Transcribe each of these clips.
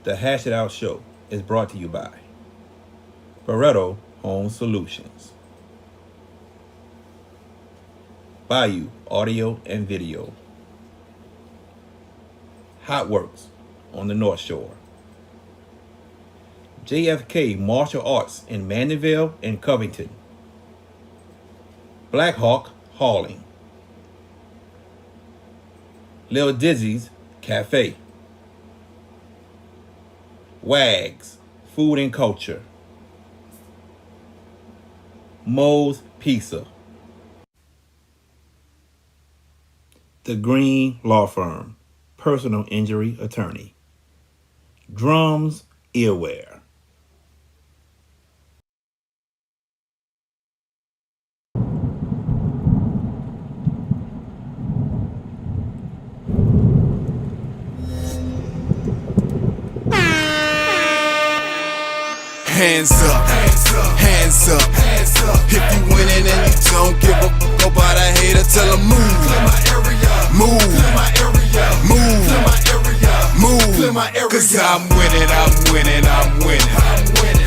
The Hash It Out Show is brought to you by Barreto Home Solutions, Bayou Audio and Video, Hot Works on the North Shore, JFK Martial Arts in Mandeville and Covington, Black Hawk Hauling, Lil Dizzy's Cafe, Wags Food and Culture, Moe's Pizza, The Green Law Firm, Personal Injury Attorney, Drums Earwear. Hands up, hands up, hands up. If you winning and you don't give a fuck about a hater, tell them move. Clear my area, move. Clear my area, move. Clear my area, move. Clear my area. Cause I'm winning, I'm winning, I'm winning.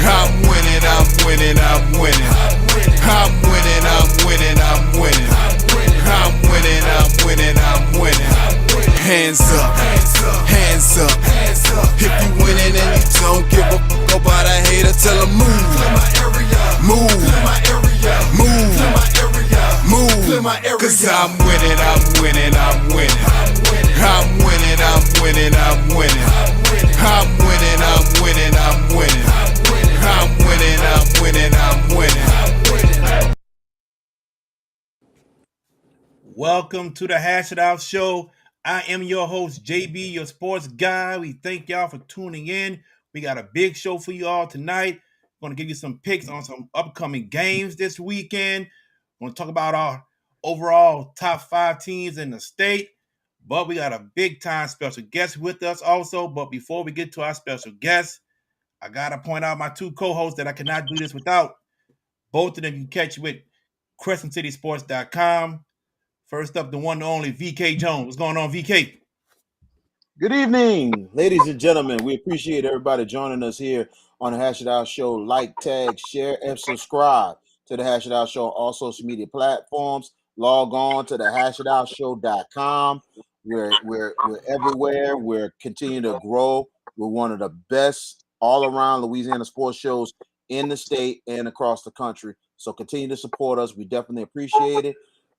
I'm winning, I'm winning, I'm winning. I'm winning, I'm winning, I'm winning. I'm winning, I'm winning, I'm winning. Hands up, hands up, hands up. If you winning and you don't give a fuck about a hater, tell them move. Clear my area, move. Clear my area, move. Clear my area, move. Clear my area. Cause I'm winning, I'm winning, I'm winning. I'm winning, I'm winning, I'm winning. I'm winning, I'm winning, I'm winning. I'm winning, I'm winning, I'm winning. Welcome to the Hash It Out Show. I am your host, JB, your sports guy. We thank y'all for tuning in. We got a big show for you all tonight. We're going to give you some picks on some upcoming games this weekend. We're going to talk about our overall top 5 teams in the state. But we got a big time special guest with us also. But before we get to our special guest, I got to point out my 2 co-hosts that I cannot do this without. Both of them you can catch with CrescentCitySports.com. First up, the one and only VK Jones. What's going on, VK? Good evening, ladies and gentlemen. We appreciate everybody joining us here on the Hash It Out Show. Like, tag, share, and subscribe to the Hash It Out Show on all social media platforms. Log on to the hashitoutshow.com. We're everywhere. We're continuing to grow. We're one of the best all around Louisiana sports shows in the state and across the country. So continue to support us. We definitely appreciate it.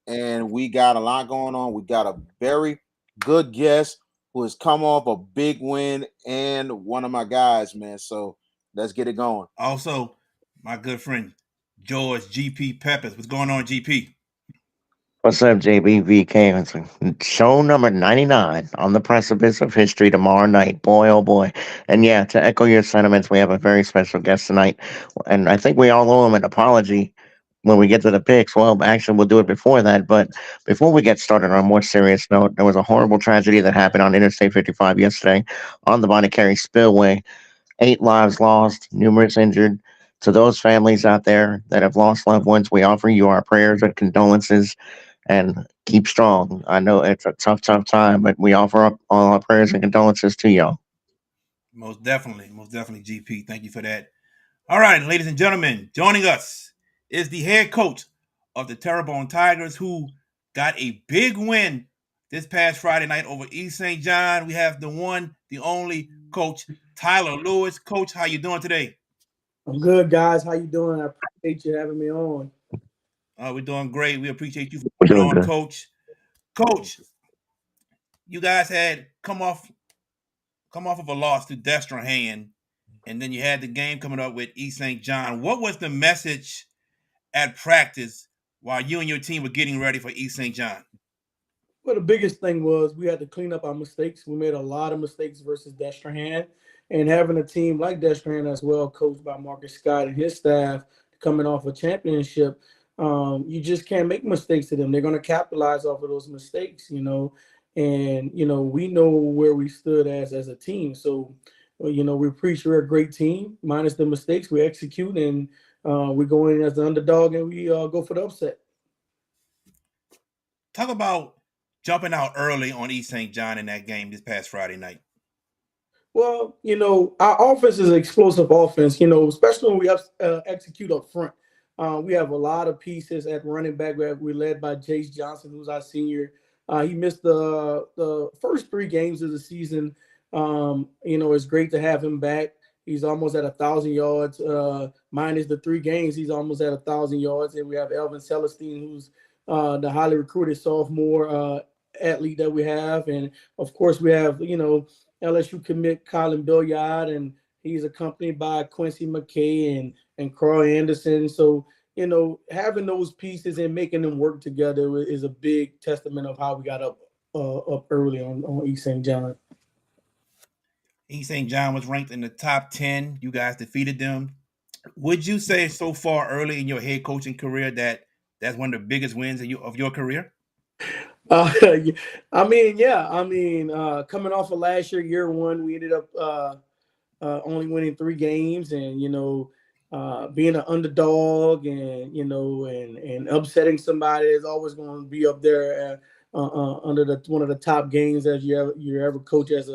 And we got a lot going on. We got a very good guest who has come off a big win and one of my guys, man. So let's get it going. Also, my good friend George GP Peppers. What's going on, GP? What's up, JBVK? It's show number 99 on the precipice of history tomorrow night. Boy, oh boy. And yeah, to echo your sentiments, we have a very special guest tonight. And I think we all owe him an apology when we get to the picks. Well, actually, we'll do it before that. But before we get started on a more serious note, there was a horrible tragedy that happened on Interstate 55 yesterday on the Bonnet Carey Spillway. 8 lives lost, numerous injured. To those families out there that have lost loved ones, we offer you our prayers and condolences and keep strong. I know it's a tough, tough time, but we offer up all our prayers and condolences to y'all. Most definitely, GP. Thank you for that. All right, ladies and gentlemen, joining us is the head coach of the Terrebonne Tigers, who got a big win this past Friday night over East St. John. We have the one, the only Coach Tyler Lewis. Coach, how you doing today? I'm good, guys. How you doing? I appreciate you having me on. We're doing great. We appreciate you for We're coming doing on, good. Coach. Coach, you guys had come off of a loss to Destrehan, and then you had the game coming up with East St. John. What was the message at practice while you and your team were getting ready for East St. John? Well, the biggest thing was we had to clean up our mistakes. We made a lot of mistakes versus Destrehan, and having a team like Destrehan as well, coached by Marcus Scott and his staff, coming off a championship, you just can't make mistakes to them. They're going to capitalize off of those mistakes, and we know where we stood as a team. So, we preach we're a great team, minus the mistakes. We execute, and we go in as the underdog, and we go for the upset. Talk about jumping out early on East St. John in that game this past Friday night. Well, our offense is an explosive offense, especially when we execute up front. We have a lot of pieces at running back. We're led by Jace Johnson, who's our senior. He missed the first 3 games of the season. It's great to have him back. He's almost at 1,000 yards. Minus the 3 games, he's almost at 1,000 yards. And we have Elvin Celestine, who's the highly recruited sophomore athlete that we have. And of course, we have, LSU commit Colin Billiard, and he's accompanied by Quincy McKay and Carl Anderson. So, having those pieces and making them work together is a big testament of how we got up early on East St. John. East St. John was ranked in the top 10. You guys defeated them. Would you say so far early in your head coaching career that that's one of the biggest wins of your career? Uh, I mean, yeah. I mean, coming off of last year one, we ended up only winning 3 games, and being an underdog, and and upsetting somebody is always going to be up there under the one of the top games as you ever coach as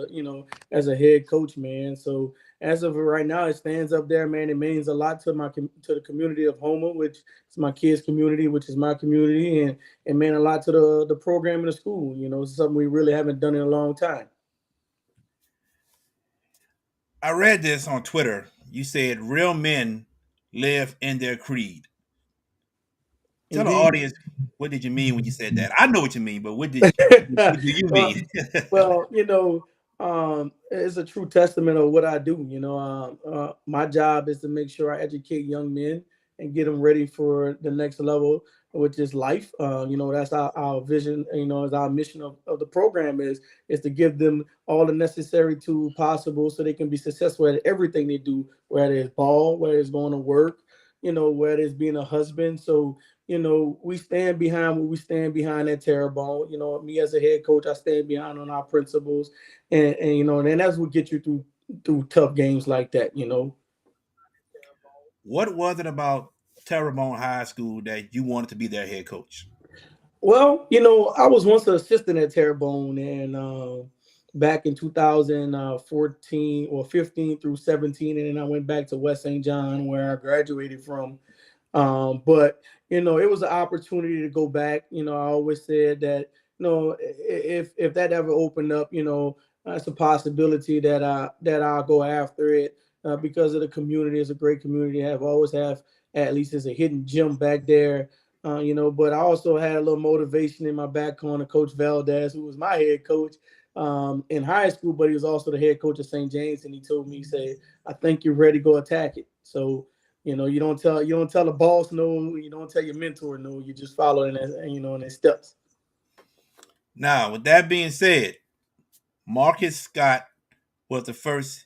as a head coach, man. So as of right now, it stands up there, man. It means a lot to to the community of Houma, which is my kids' community, which is my community, and meant a lot to the program in the school. It's something we really haven't done in a long time. I read this on Twitter. You said real men live in their creed. Tell the Indeed. audience, what did you mean when you said that? I know what you mean, but what do you well, mean? well, it's a true testament of what I do. My job is to make sure I educate young men and get them ready for the next level, which is life. That's our vision. Is our mission of the program is to give them all the necessary tools possible so they can be successful at everything they do, whether it's ball, whether it's going to work, whether it's being a husband. So we stand behind what we stand behind at Terrebonne. Me as a head coach, I stand behind on our principles, and that's what gets you through tough games like that. What was it about Terrebonne High School that you wanted to be their head coach? Well, I was once an assistant at Terrebonne, and back in 2014 or 15 through 17, and then I went back to West St. John where I graduated from. But it was an opportunity to go back. I always said that if that ever opened up, it's a possibility that I'll go after it because of the community. It's a great community. I've always have at least as a hidden gem back there. But I also had a little motivation in my back corner, Coach Valdez, who was my head coach in high school, but he was also the head coach of St. James, and he told me, he said, "I think you're ready. Go attack it." So you don't tell the boss no, you don't tell your mentor no, you just follow in his steps. Now, with that being said, Marcus Scott was the first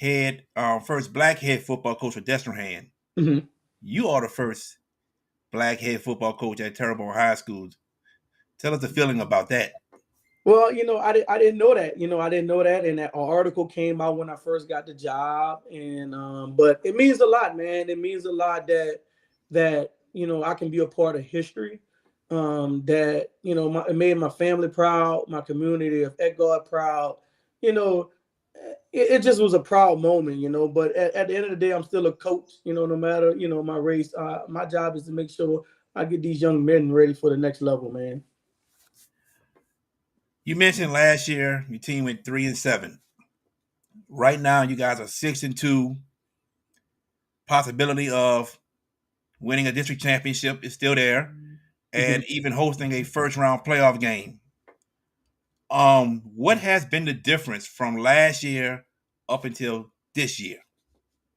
black head football coach for Destrehan. Mhm. You are the first black head football coach at Terrebonne High School. Tell us the feeling about that. Well, I didn't know that. I didn't know that, and that article came out when I first got the job, and but it means a lot, man. It means a lot that I can be a part of history. That it made my family proud, my community of Edgar proud. You know, it just was a proud moment. But at the end of the day, I'm still a coach. No matter my race, my job is to make sure I get these young men ready for the next level, man. You mentioned last year your team went 3-7. Right now, you guys are 6-2. Possibility of winning a district championship is still there, and Mhm. even hosting a first round playoff game. What has been the difference from last year up until this year?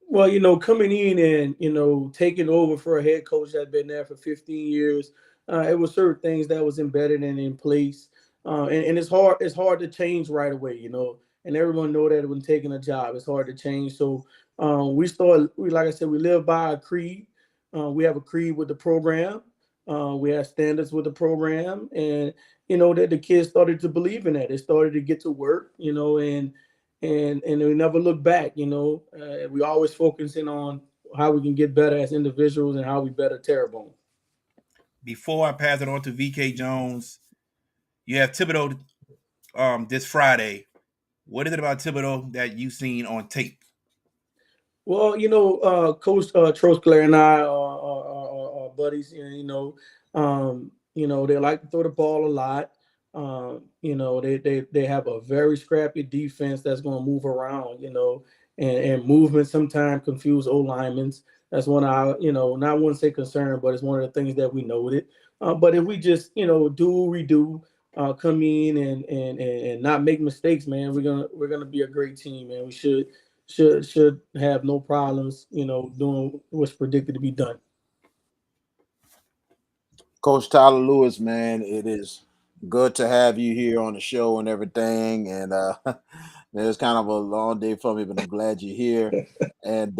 Well, coming in and taking over for a head coach that's been there for 15 years, it was certain things that was embedded and in place, and it's hard. It's hard to change right away, and everyone know that when taking a job, it's hard to change. So like I said, we live by a creed. We have a creed with the program. We have standards with the program, and that the kids started to believe in that. They started to get to work, and we never look back. We always focusing on how we can get better as individuals and how we better Terrebonne. Before I pass it on to VK Jones, you have Thibodeau this Friday. What is it about Thibodeau that you've seen on tape? Well, Coach Trosclair and I are buddies. And, they like to throw the ball a lot. They have a very scrappy defense that's going to move around. And movement sometimes confuse O linemen. That's one I, not want to say concern, but it's one of the things that we noted. But if we just, do what we do, come in and not make mistakes, man, we're gonna be a great team, man. We should have no problems, doing what's predicted to be done. Coach Tyler Lewis, man, it is good to have you here on the show and everything. And man, it's kind of a long day for me, but I'm glad you're here. And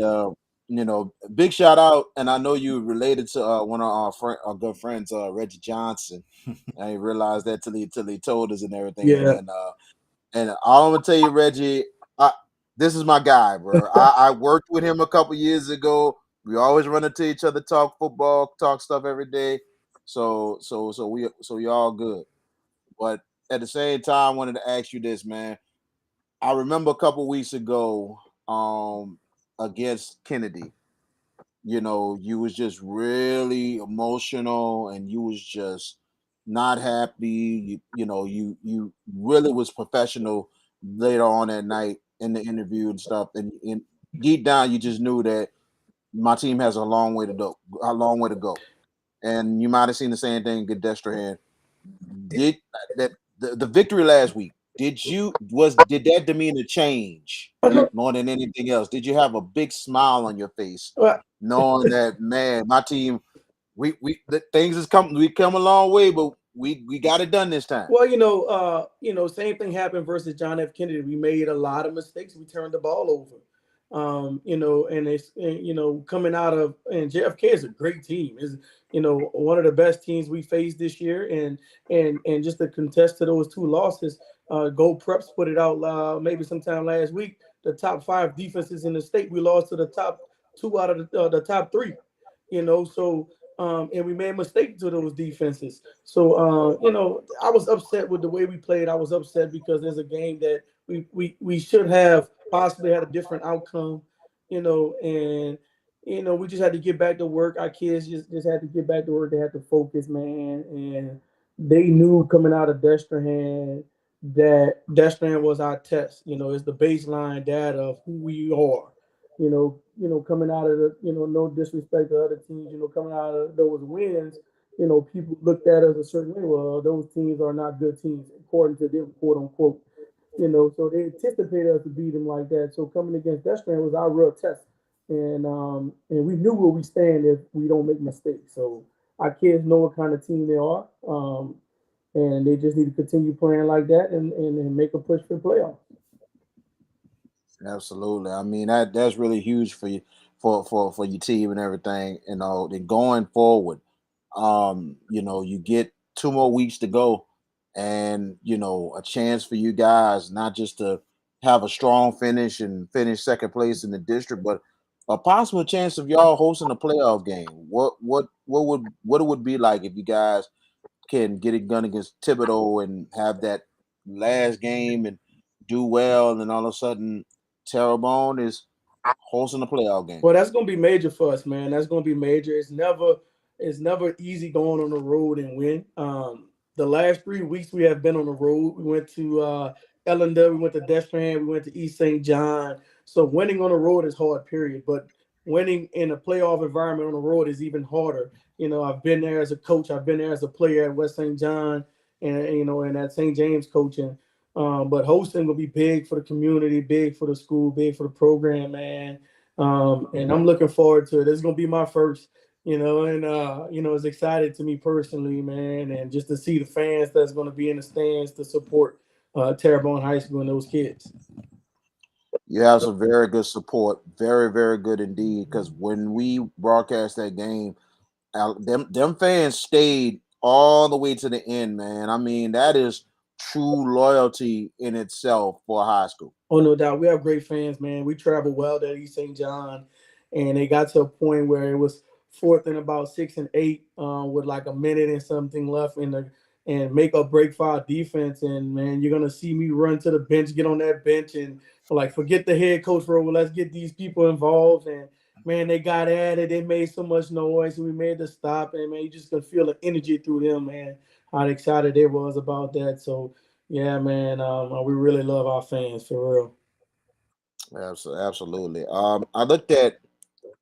big shout out. And I know you related to one of our good friends, Reggie Johnson. I didn't realize that till he told us and everything. Yeah. And all I'm gonna tell you, Reggie, this is my guy, bro. I worked with him a couple years ago. We always run into each other, talk football, talk stuff every day. So we all good. But at the same time, I wanted to ask you this, man. I remember a couple weeks ago, against Kennedy. You was just really emotional, and you was just not happy. You really was professional later on that night in the interview and stuff. And deep down, you just knew that my team has a long way to go. And you might have seen the same thing against Destrehan. Did that the victory last week? Did that demeanor change more than anything else? Did you have a big smile on your face, knowing that, man, my team, we come a long way, but we got it done this time? Well, same thing happened versus John F. Kennedy. We made a lot of mistakes. We turned the ball over. And it's coming out of, and JFK is a great team. Is one of the best teams we faced this year, and just to contest to those two losses, Go Preps put it out maybe sometime last week. The top 5 defenses in the state, we lost to the top 2 out of the top 3. And we made mistakes to those defenses. So I was upset with the way we played. I was upset because there's a game that we should have possibly had a different outcome, and we just had to get back to work. Our kids just had to get back to work. They had to focus, man, and they knew coming out of Destrehan that Destrehan was our test. It's the baseline data of who we are. Coming out of no disrespect to other teams, coming out of those wins, people looked at us a certain way. Well, those teams are not good teams, according to them, quote unquote. So they anticipated us to beat them like that. So coming against Destrehan was our real test. And we knew where we stand if we don't make mistakes. So our kids know what kind of team they are. And they just need to continue playing like that and make a push for the playoffs. Absolutely. I mean, that's really huge for you, for your team and everything. Then going forward, you get 2 more weeks to go, and a chance for you guys not just to have a strong finish and finish second place in the district, but a possible chance of y'all hosting a playoff game. What it would be like if you guys can get it done against Thibodeau and have that last game and do well, and all of a sudden Terrebonne is hosting a playoff game. Well, that's gonna be major for us, man. That's gonna be major. It's never easy going on the road and win. The last 3 weeks we have been on the road. We went to Ellendale, we went to Destrehan, we went to East St. John. So winning on the road is hard, period. But winning in a playoff environment on the road is even harder. I've been there as a coach. I've been there as a player at West St. John, and at St. James coaching. But hosting will be big for the community, big for the school, big for the program, man. And I'm looking forward to it. This is gonna be my first, and it's excited to me personally, man, and just to see the fans that's gonna be in the stands to support Terrebonne High School and those kids. You have some very good support, very, very good indeed. Because when we broadcast that game, them fans stayed all the way to the end, man. I mean, that is true loyalty in itself for a high school. Oh, no doubt. We have great fans, man. We travel well to East St. John, and they got to a point where it was 4th and about 6 and 8, with like a minute and something left and make or break for our defense. And man, you're gonna see me run to the bench, get on that bench, and like forget the head coach role. Let's get these people involved. And man, they got at it. They made so much noise, and we made the stop. And man, you just could feel the energy through them, man. How excited they was about that. So yeah, man, we really love our fans for real. Absolutely. I looked at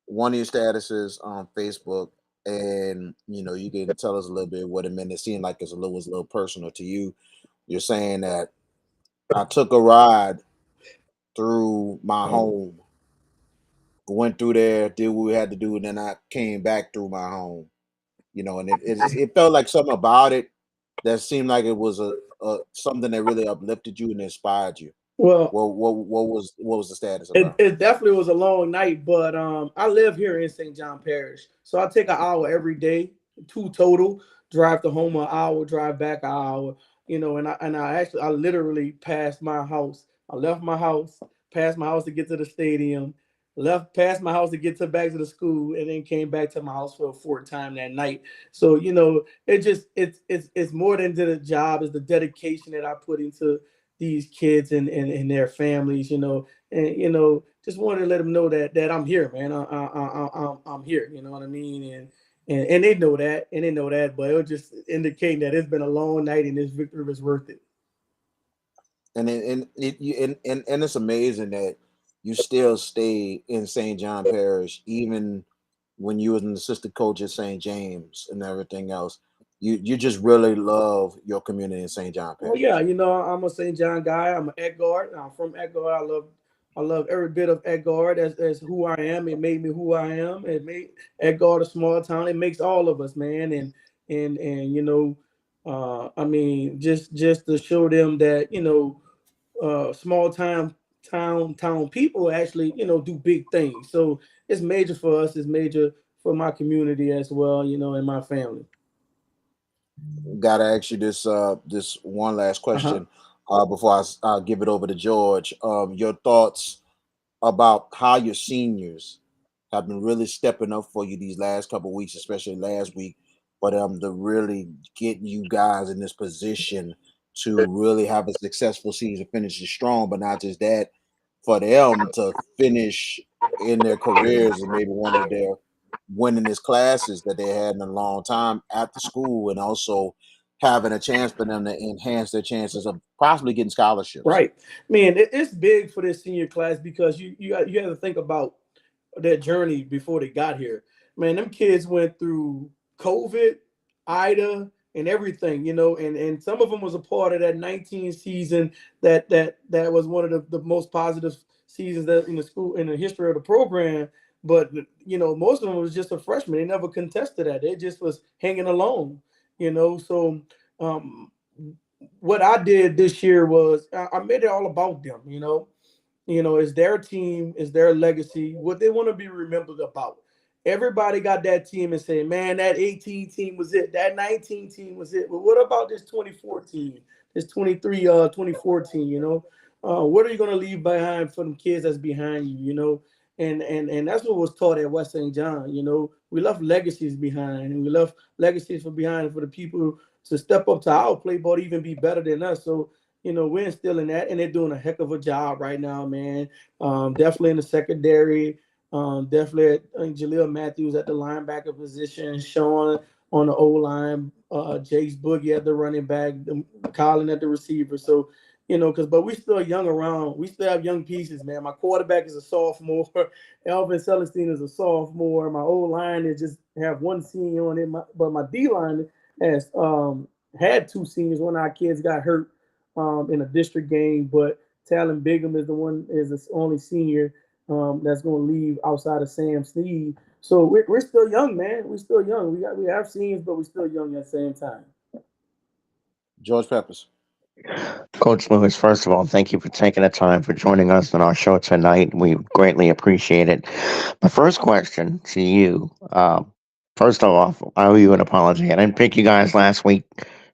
one of your statuses on Facebook, and you can tell us a little bit what it meant. It seemed like was a little personal to you. You're saying that I took a ride through my home, went through there, did what we had to do, and then I came back through my home. And it felt like something about it that seemed like it was a something that really uplifted you and inspired you. Well, What was the status it, about? it definitely was a long night, but I live here in St. John Parish, so I take an hour every day, two total. Drive to home an hour, drive back an hour. And I literally passed my house. I left my house, passed my house to get to the stadium, left past my house to get to back to the school, and then came back to my house for a fourth time that night. So it's more than the job; it's the dedication that I put into these kids and their families. And just wanted to let them know that I'm here, man. I'm here. You know what I mean? And they know that, but it was just indicating that it's been a long night and this victory was worth it. And it's amazing that you still stay in St. John Parish, even when you was an assistant coach at St. James and everything else. You just really love your community in St. John Well, yeah, Parish. I'm a St. John guy. I'm an Edgard. I'm from Edgard. I love every bit of Edgard as who I am. It made me who I am. It made Edgard a small town. It makes all of us, man. And I mean, just to show them that small town people actually do big things. So it's major for us. It's major for my community as well. And my family. Gotta ask you this one last Uh huh. question before I give it over to George. Your thoughts about how your seniors have been really stepping up for you these last couple of weeks, especially last week, but to really get you guys in this position to really have a successful season, finish it strong, but not just that, for them to finish in their careers and maybe one of their winningest classes that they had in a long time at the school, and also having a chance for them to enhance their chances of possibly getting scholarships. Right, man. It's big for this senior class because you have to think about their journey before they got here. Man, them kids went through COVID, Ida, and everything, and some of them was a part of that 19 season that was one of the most positive seasons that in the school in the history of the program. But most of them was just a freshman. They never contested that. They just was hanging along, So um, what I did this year was I made it all about them, it's their team, it's their legacy, what they want to be remembered about. Everybody got that team and saying, man, that 18 team was it, that 19 team was it. But what about this 2014, this 2014, what are you going to leave behind for them kids that's behind you, And that's what was taught at West St. John, we left legacies behind, and we left legacies for behind for the people to step up to our play, but even be better than us. So we're instilling that, and they're doing a heck of a job right now, man. Definitely in the secondary. Definitely Jaleel Matthews at the linebacker position, Sean on the O line, Jace Boogie at the running back, Colin at the receiver. So, but we still young around. We still have young pieces, man. My quarterback is a sophomore. Elvin Celestine is a sophomore. My O line is just have one senior on it, but my D line has had two seniors. One of our kids got hurt in a district game, but Talon Bigham is the only senior that's going to leave outside of Sam Sneed. So we're still young, man. We're still young. We have seniors, but we're still young at the same time. George Peppers. Coach Lewis, first of all, thank you for taking the time for joining us on our show tonight. We greatly appreciate it. My first question to you, first of all, I owe you an apology. I didn't pick you guys last week.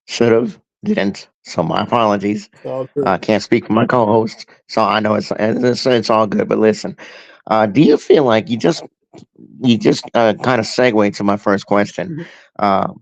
Should have, didn't. So my apologies. It's all I good. can't speak for my co-host, so I know it's all good. But listen, do you feel like you just kind of segue to my first question? Mhm. Uh,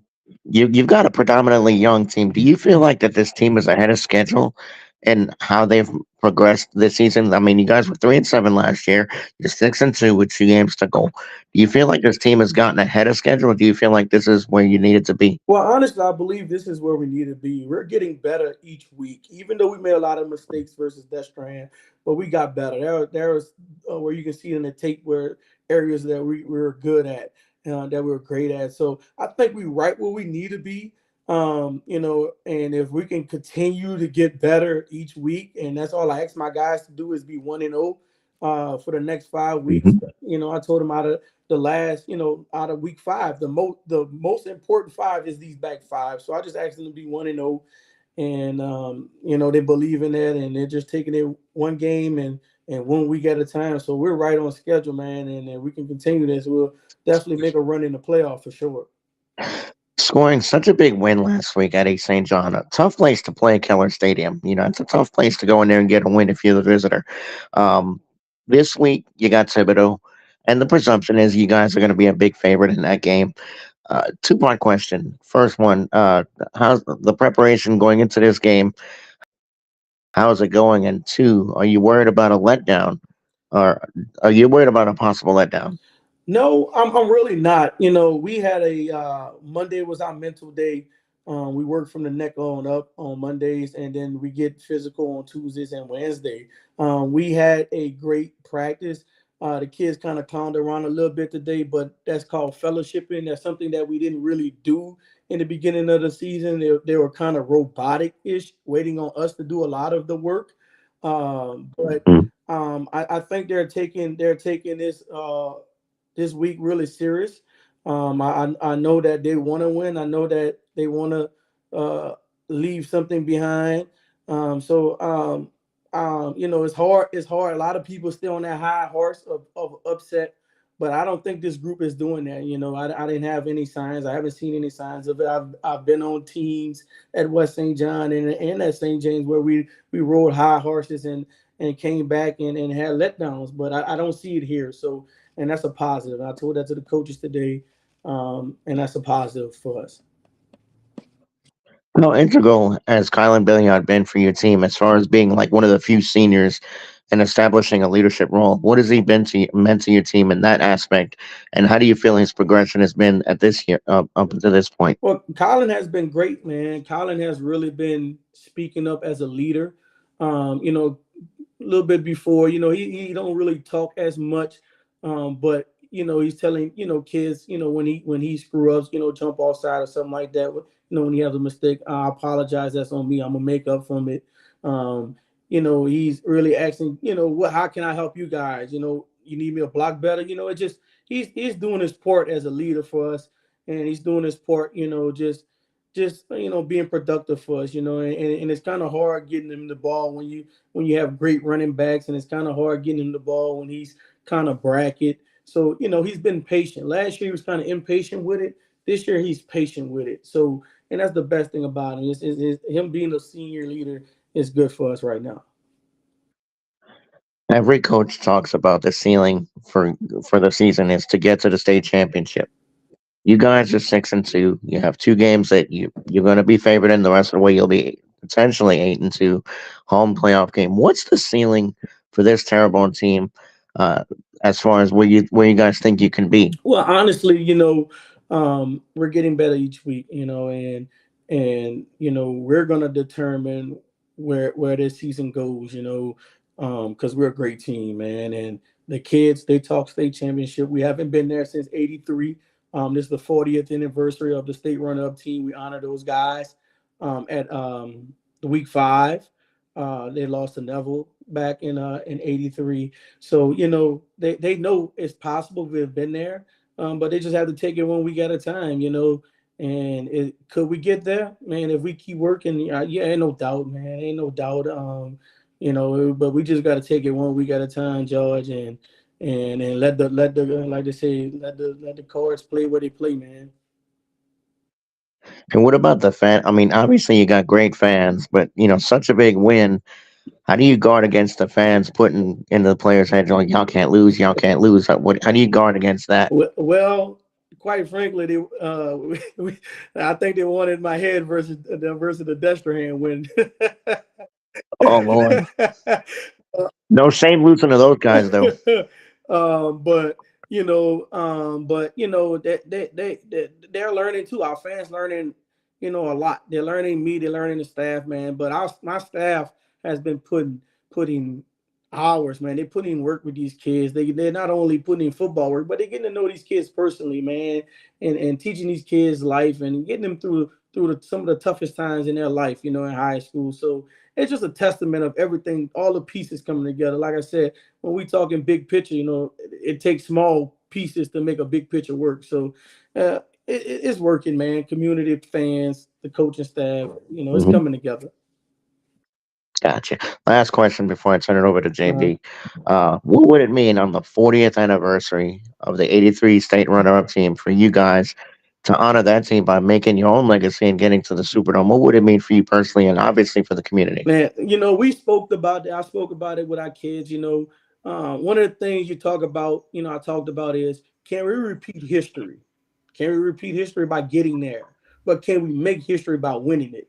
You've got a predominantly young team. Do you feel like that this team is ahead of schedule and how they've progressed this season? I mean, you guys were 3-7 last year. You're 6-2 with 2 games to go. Do you feel like this team has gotten ahead of schedule, or do you feel like this is where you needed to be? Well, honestly, I believe this is where we need to be. We're getting better each week, even though we made a lot of mistakes versus Destran, but we got better. There was where you can see in the tape where areas that we were good at, that we were great at. So I think we right where we need to be. And if we can continue to get better each week, and that's all I ask my guys to do is be 1-0 for the next 5 weeks. Mhm. I told them out of the last, out of week 5, the most important 5 is these back 5. So I just asked them to be 1-0, and they believe in that, and they're just taking it one game and 1 week at a time. So we're right on schedule, man, and we can continue this. We'll definitely make a run in the playoff for sure. Scoring such a big win last week at East St. John, a tough place to play at Keller Stadium. It's a tough place to go in there and get a win if you're the visitor. Um, this week, you got Thibodeau, and the presumption is you guys are going to be a big favorite in that game. Two-part question. First one, how's the preparation going into this game? How's it going? And two, are you worried about a letdown? Or are you worried about a possible letdown? No, I'm really not. We had a Monday was our mental day. We work from the neck on up on Mondays, and then we get physical on Tuesdays and Wednesday. We had a great practice. The kids kind of clowned around a little bit today, but that's called fellowshipping. That's something that we didn't really do in the beginning of the season. They were kind of robotic-ish, waiting on us to do a lot of the work. But Mm. I think they're taking this week really serious. I know that they want to win. I know that they want to leave something behind. It's hard. It's hard. A lot of people still on that high horse of upset, but I don't think this group is doing that. I didn't have any signs. I haven't seen any signs of it. I've been on teams at West St. John and at St. James where we rolled high horses and came back and had letdowns, but I don't see it here. So, and that's a positive. I told that to the coaches today, and that's a positive for us. How integral has Kylan Billiard been for your team as far as being like one of the few seniors and establishing a leadership role? What has he been meant to your team in that aspect? And how do you feel his progression has been at this year up until this point? Well, Colin has been great, man. Colin has really been speaking up as a leader. A little bit before, he don't really talk as much, but he's telling kids, when he screw ups, jump offside or something like that. When he has a mistake, I apologize. That's on me. I'm gonna make up from it. He's really asking, what? How can I help you guys? You need me to block better. It just he's doing his part as a leader for us, and he's doing his part. Just being productive for us. And it's kind of hard getting him the ball when you have great running backs, and it's kind of hard getting him the ball when he's kind of bracket. So he's been patient. Last year he was kind of impatient with it. This year he's patient with it. So, and that's the best thing about him. Is him being a senior leader is good for us right now. Every coach talks about the ceiling for the season is to get to the state championship. You guys are 6-2. You have 2 games that you're going to be favored in. The rest of the way, you'll be potentially 8-2. Home playoff game. What's the ceiling for this Terrebonne team, uh, as far as where you guys think you can be? Well, honestly, we're getting better each week, and we're gonna determine where this season goes, because we're a great team, man. And the kids, they talk state championship. We haven't been there since '83. This is the 40th anniversary of the state runner-up team. We honor those guys. At the week 5, they lost to Neville back in '83. So they know it's possible. We've been there, but they just have to take it 1 week at a time. And could we get there, man? If we keep working, yeah, ain't no doubt, man. Ain't no doubt. But we just got to take it 1 week at a time, George, and let the like they say, let the cards play where they play, man. And what about the fan? I mean, obviously you got great fans, but such a big win. How do you guard against the fans putting into the players' heads like y'all can't lose, y'all can't lose? How do you guard against that? Well, quite frankly, I think they wanted my head versus the Destrehan win. Oh Lord, no shame losing to those guys though. But they're learning too. Our fans learning, a lot. They're learning me. They're learning the staff, man. But my staff has been putting hours, man. They're putting in work with these kids. They're not only putting in football work, but they're getting to know these kids personally, man, and teaching these kids life and getting them through some of the toughest times in their life, in high school. So it's just a testament of everything, all the pieces coming together. Like I said, when we talking big picture, it takes small pieces to make a big picture work. So it's working, man. Community, fans, the coaching staff, it's Mhm. coming together. Gotcha. Last question before I turn it over to Uh, JB. What would it mean on the 40th anniversary of the '83 state runner-up team for you guys to honor that team by making your own legacy and getting to the Superdome? What would it mean for you personally and obviously for the community? Man, we spoke about it. I spoke about it with our kids. One of the things you talk about, I talked about is, can we repeat history? Can we repeat history by getting there? But can we make history by winning it?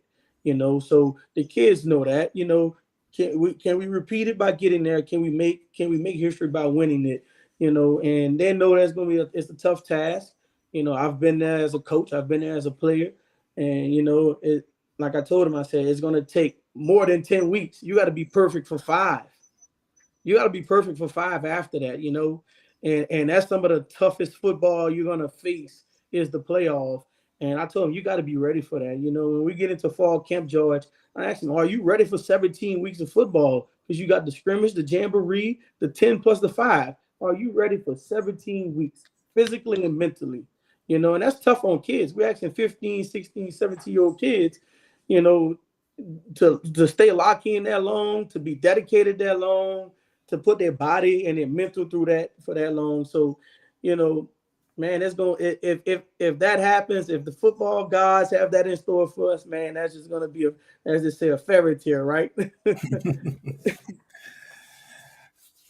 So the kids know that. Can we repeat it by getting there? Can we make history by winning it? And they know that's gonna be it's a tough task. I've been there as a coach. I've been there as a player, and it like I told him, I said, it's going to take more than 10 weeks. You got to be perfect for 5. You got to be perfect for 5 after that. And that's some of the toughest football you're going to face is the playoff. And I told him, you got to be ready for that. When we get into fall camp, George, I asked him, are you ready for 17 weeks of football? Because you got the scrimmage, the jamboree, the 10 plus the 5. Are you ready for 17 weeks physically and mentally? And that's tough on kids. We're asking 15, 16, 17-year-old kids, you know, to stay locked in that long, to be dedicated that long, to put their body and their mental through that for that long. So, you know, man, it's going if that happens, if the football gods have that in store for us, man, that's just gonna be as they say, a fairy tale, right?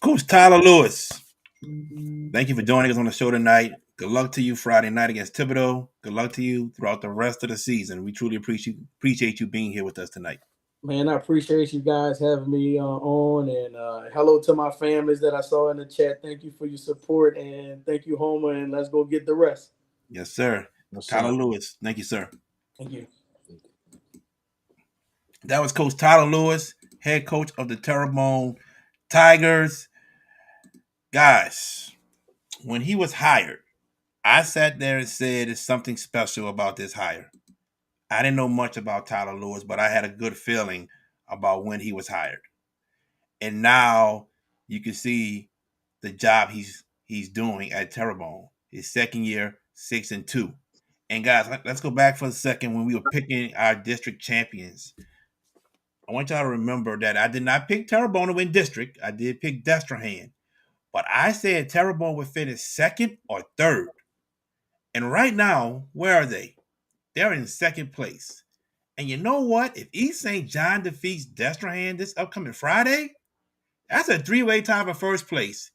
Coach Tyler Lewis, thank you for joining us on the show tonight. Good luck to you Friday night against Thibodeau. Good luck to you throughout the rest of the season. We truly appreciate you being here with us tonight. Man, I appreciate you guys having me on, and hello to my families that I saw in the chat. Thank you for your support, and thank you, Homer, and let's go get the rest. Yes, sir. Yes, Tyler sir. Lewis, thank you, sir. Thank you. That was Coach Tyler Lewis, head coach of the Terrebonne Tigers. Guys, when he was hired, I sat there and said there's something special about this hire. I didn't know much about Tyler Lewis, but I had a good feeling about when he was hired. And now you can see the job he's doing at Terrebonne. His second year, 6-2. And guys, let's go back for a second when we were picking our district champions. I want y'all to remember that I did not pick Terrebonne to win district. I did pick Destrehan. But I said Terrebonne would finish second or third. And right now, where are they? They're in second place. And you know what? If East St. John defeats Destrehan this upcoming Friday, that's a three-way tie for first place.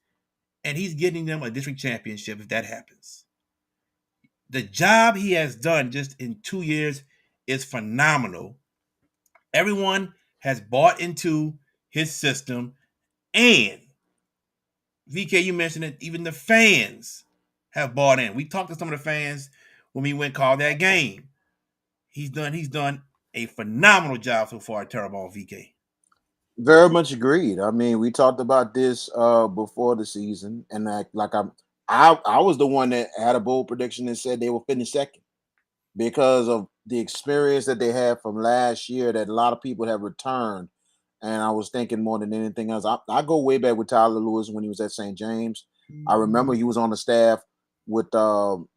And he's getting them a district championship if that happens. The job he has done just in 2 years is phenomenal. Everyone has bought into his system. And VK, you mentioned it, even the fans have bought in. We talked to some of the fans when we went call that game. He's done a phenomenal job so far at Terrebonne, VK. Very much agreed. I mean, we talked about this before the season, and I was the one that had a bold prediction and said they will finish second because of the experience that they had from last year that a lot of people have returned. And I was thinking more than anything else. I go way back with Tyler Lewis when he was at St. James. I remember he was on the staff with Robert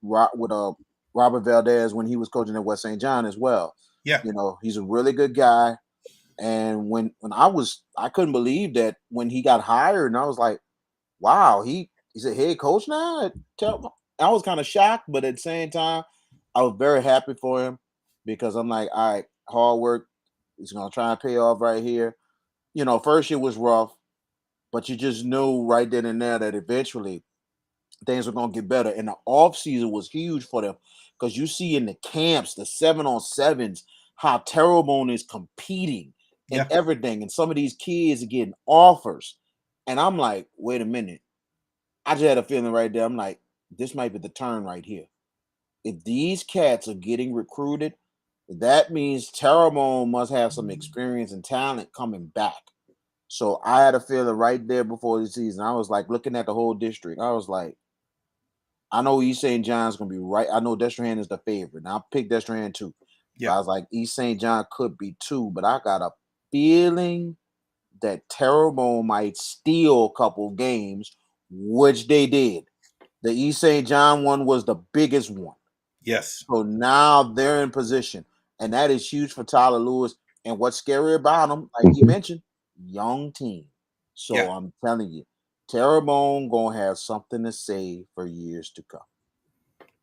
Valdez when he was coaching at West St. John as well. Yeah. He's a really good guy. And when I couldn't believe that when he got hired, and I was like, wow, he's a head coach now. I was kind of shocked, but at the same time, I was very happy for him because I'm like, all right, hard work is gonna try and pay off right here. First year was rough, but you just knew right then and there that eventually things were gonna get better. And the off season was huge for them because you see in the camps, the 7-on-7s, how Terrebonne is competing and Yeah. everything, and some of these kids are getting offers. And I'm like, wait a minute. I just had a feeling right there. I'm like, this might be the turn right here. If these cats are getting recruited, that means Terrebonne must have some experience and talent coming back. So I had a feeling right there before the season. I was like looking at the whole district. I was like, I know East St. John's gonna be right. I know Destrehan is the favorite. Now I picked Destrehan too. But Yeah. I was like, East St. John could be too, but I got a feeling that Terrebonne might steal a couple games, which they did. The East St. John one was the biggest one. Yes. So now they're in position, and that is huge for Tyler Lewis. And what's scary about him, like he mentioned, young team. So Yeah. I'm telling you, Terrebonne gonna have something to say for years to come.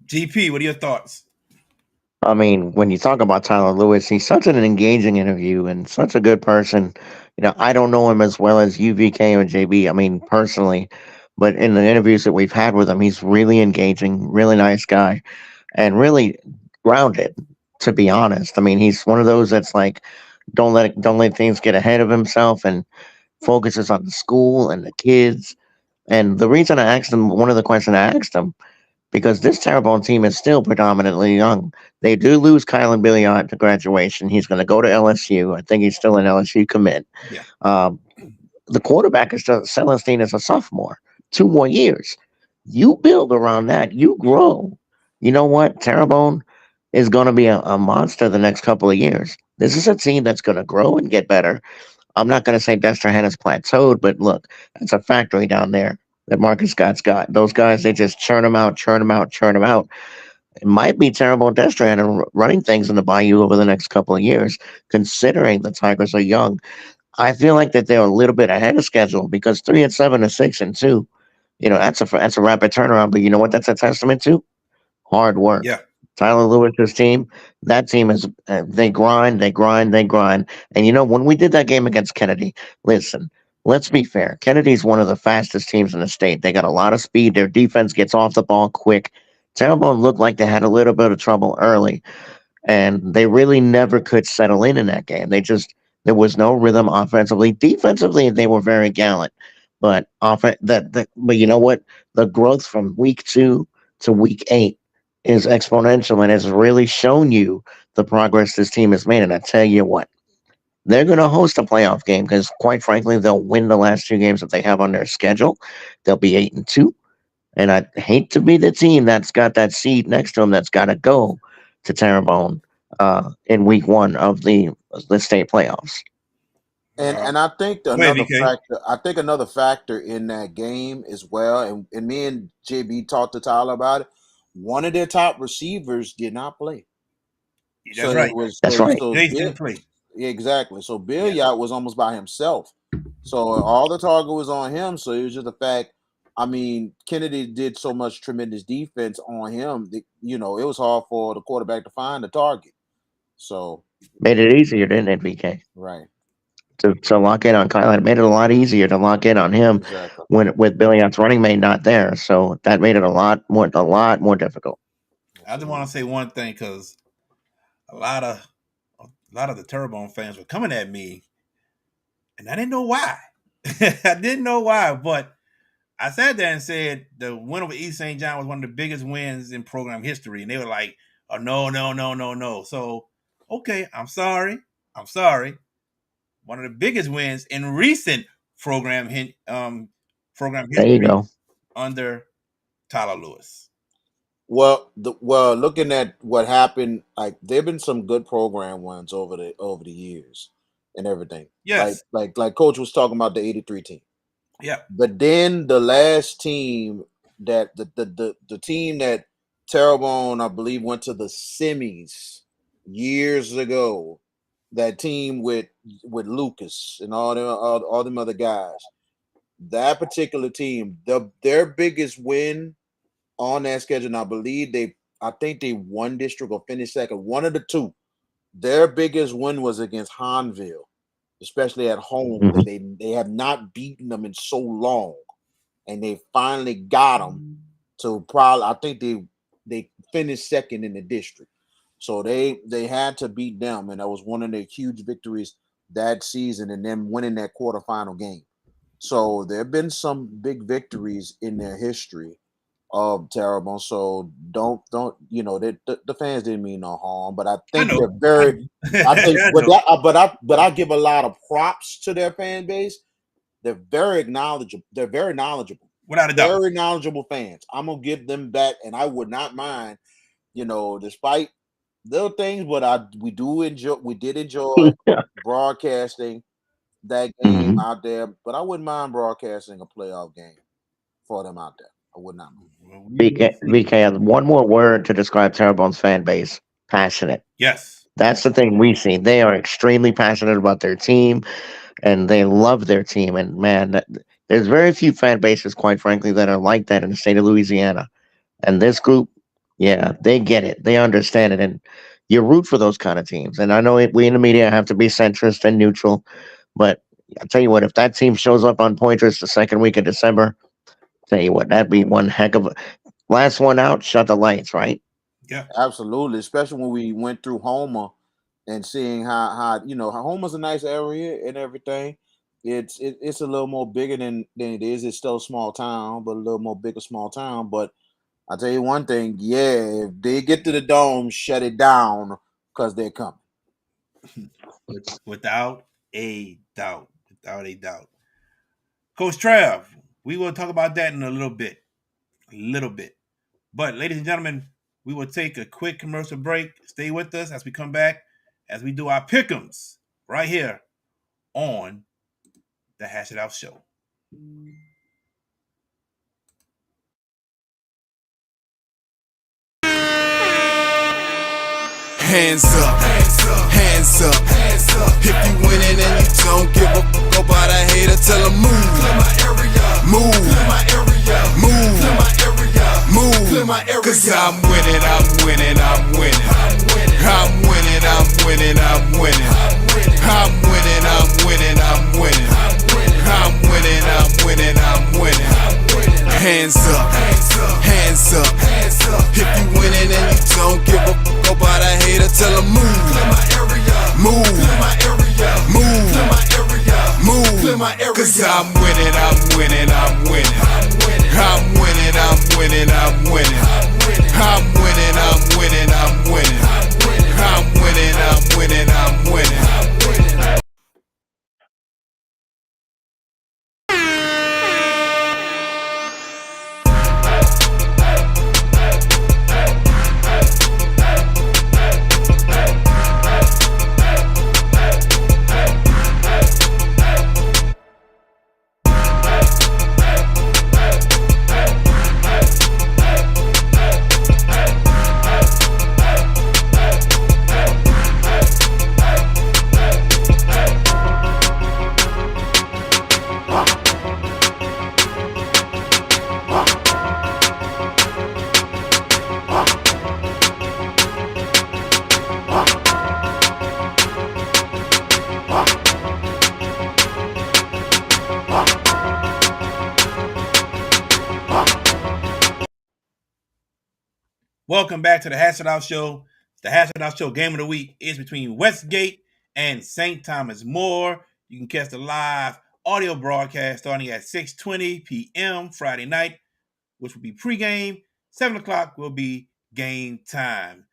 GP, what are your thoughts? I mean, when you talk about Tyler Lewis, he's such an engaging interview and such a good person. I don't know him as well as UVK or JB. I mean, personally, but in the interviews that we've had with him, he's really engaging, really nice guy, and really grounded. To be honest, I mean, he's one of those that's like, don't let things get ahead of himself, and focuses on the school and the kids. And the reason I asked him, one of the questions I asked him, because this Terrebonne team is still predominantly young. They do lose Kylan Billiard to graduation. He's going to go to LSU. I think he's still an LSU commit. Yeah. Um, the quarterback is Celestine is a sophomore. 2 more years. You build around that. You grow. You know what? Terrebonne is going to be a monster the next couple of years. This is a team that's going to grow and get better. I'm not going to say Dexter has plateaued, but look, it's a factory down there that Marcus Scott's got. Those guys, they just churn them out, churn them out, churn them out. It might be terrible Dexter and running things in the Bayou over the next couple of years, considering the Tigers are young. I feel like that they're a little bit ahead of schedule because 3-7 to 6-2. That's a rapid turnaround. But you know what? That's a testament to hard work. Yeah. Tyler Lewis's team, that team is they grind, they grind, they grind. And when we did that game against Kennedy, listen, let's be fair. Kennedy's one of the fastest teams in the state. They got a lot of speed. Their defense gets off the ball quick. Terrebonne looked like they had a little bit of trouble early, and they really never could settle in that game. There was no rhythm offensively. Defensively, they were very gallant, but but you know what? The growth from week 2 to week 8 is exponential and has really shown you the progress this team has made. And I tell you what, they're going to host a playoff game because, quite frankly, they'll win the last 2 games that they have on their schedule. They'll be 8-2. And I hate to be the team that's got that seed next to them that's got to go to Terrebonne in week 1 of the state playoffs. And I think Go ahead, another VK. factor, another factor in that game as well, and me and JB talked to Tyler about it. One of their top receivers did not play. So That's it right. was That's right. Jason play. yeah, exactly. So Yeah. Billiard was almost by himself. So all the target was on him. So it was just the fact. I mean, Kennedy did so much tremendous defense on him that, it was hard for the quarterback to find the target. So Made it easier, didn't it, VK? right, To lock in on Kyle. It made it a lot easier to lock in on him exactly. when with Billiard's running mate not there. So that made it a lot more difficult. I just want to say one thing because a lot of the Terrebonne fans were coming at me, and I didn't know why. I didn't know why, but I sat there and said the win over East St. John was one of the biggest wins in program history, and they were like, "Oh no, no, no, no, no." So, okay, I'm sorry. I'm sorry. One of the biggest wins in recent program There you history go. under Tyler Lewis. Well, looking at what happened, like there've been some good program ones over the years and everything. Like Yes. like Coach was talking about the '83 team, Yeah. but then the last team that the team that Terrebonne, I believe, went to the semis years ago. That team with Lucas and all them other guys. That particular team, their biggest win on that schedule. And I think they won district or finished second. One of the two. Their biggest win was against Hanville, especially at home. Hmm. They have not beaten them in so long, and they finally got them. to probably, I think they finished second in the district. So they had to beat them, and that was one of their huge victories that season, and then winning that quarterfinal game. So there have been some big victories in their history of Terrebonne. So don't the fans didn't mean no harm, but I I think know. they're very. I think, I but know. I give a lot of props to their fan base. They're very knowledgeable. They're very knowledgeable. Without a doubt. Very knowledgeable fans. I'm gonna give them that, and I would not mind, despite little things, but we did enjoy broadcasting that game Mhm. out there. But I wouldn't mind broadcasting a playoff game for them out there. I would not mind. Well, we'll VK, see. VK, one more word to describe Terrebonne's fan base: passionate. Yes. That's the thing we see. They are extremely passionate about their team, and they love their team. And man, there's very few fan bases, quite frankly, that are like that in the state of Louisiana. And this group, yeah, they get it. They understand it. And you root for those kind of teams. And I know we in the media have to be centrist and neutral, but I'll tell you what, if that team shows up on Pointers the second week of December, tell you what, that'd be one heck of a last one out, shut the lights, right? Yeah. Absolutely, especially when we went through Homer and seeing how Homer's a nice area and everything. It's a little more bigger than it is. It's still a small town, but a little more bigger small town. But I'll tell you one thing, yeah, if they get to the dome, shut it down because they're coming. Without a doubt. Without a doubt. Coach Trav, we will talk about that in a little bit. A little bit. But, ladies and gentlemen, we will take a quick commercial break. Stay with us as we come back, as we do our pick'ems right here on the Hash It Out Show. Hands up, hands up. If you winning and you don't give a fuck about a hater, tell them move. Move, move, move. Cause I'm winning, I'm winning, I'm winning. I'm winning, I'm winning, I'm winning. I'm winning, I'm winning, I'm winning. I'm winning, I'm winning, I'm winning. Hands up, hands up. If you winning and you don't give a fuck about a hater, tell them move. Move, move, move. Cause I'm winning, I'm winning, I'm winning. I'm winning, I'm winning, I'm winning. I'm winning, I'm winning, I'm winning. I'm winning, I'm winning, I'm winning. Welcome back to the Hash It Out Show. The Hash It Out Show game of the week is between Westgate and St. Thomas More. You can catch the live audio broadcast starting at 6:20 p.m. Friday night, which will be pregame. 7 o'clock will be game time.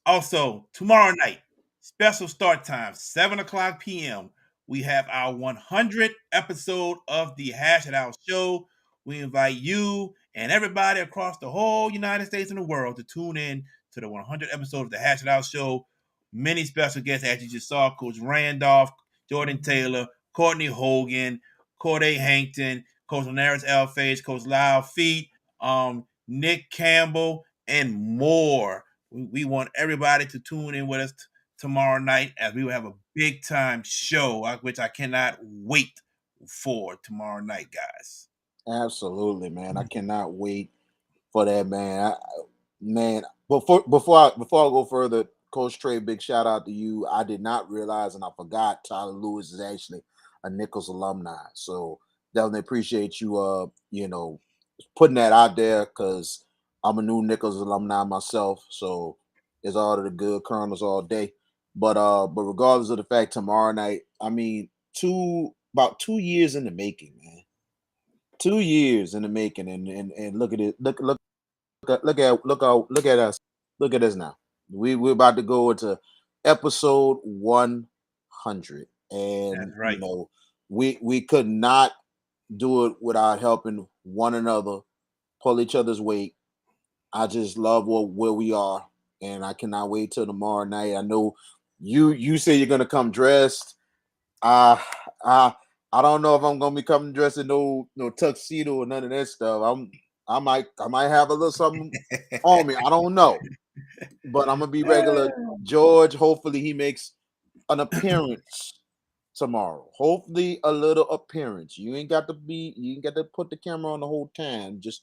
Also, tomorrow night, special start time, 7 o'clock p.m. We have our 100th episode of the Hash It Out Show. We invite you and everybody across the whole United States and the world to tune in to the 100th episode of the Hash It Out Show. Many special guests, as you just saw, Coach Randolph, Jordan Taylor, Courtney Hogan, Corday Hankton, Coach Linares Elfage, Coach Lyle Feet, Nick Campbell, and more. We want everybody to tune in with us tomorrow night as we will have a big time show, which I cannot wait for tomorrow night, guys. Absolutely, man. I cannot wait for that, man. Man, before I go further, Coach Trey, big shout out to you. I did not realize and I forgot Tyler Lewis is actually a Nichols alumni. So definitely appreciate you putting that out there because I'm a New Nichols alumni myself, so it's all to the good Colonels all day. But regardless of the fact, tomorrow night, I mean, about 2 years in the making, man. 2 years in the making, and look at it, look at us, look at us now. We're about to go into episode 100, and That's right. we could not do it without helping one another, pull each other's weight. I just love where we are, and I cannot wait till tomorrow night. I know you say you're gonna come dressed. Uh I don't know if I'm gonna be coming dressed in no tuxedo or none of that stuff. I might have a little something on me. I don't know, but I'm gonna be regular. George, hopefully he makes an appearance tomorrow. Hopefully a little appearance. You ain't got to put the camera on the whole time. Just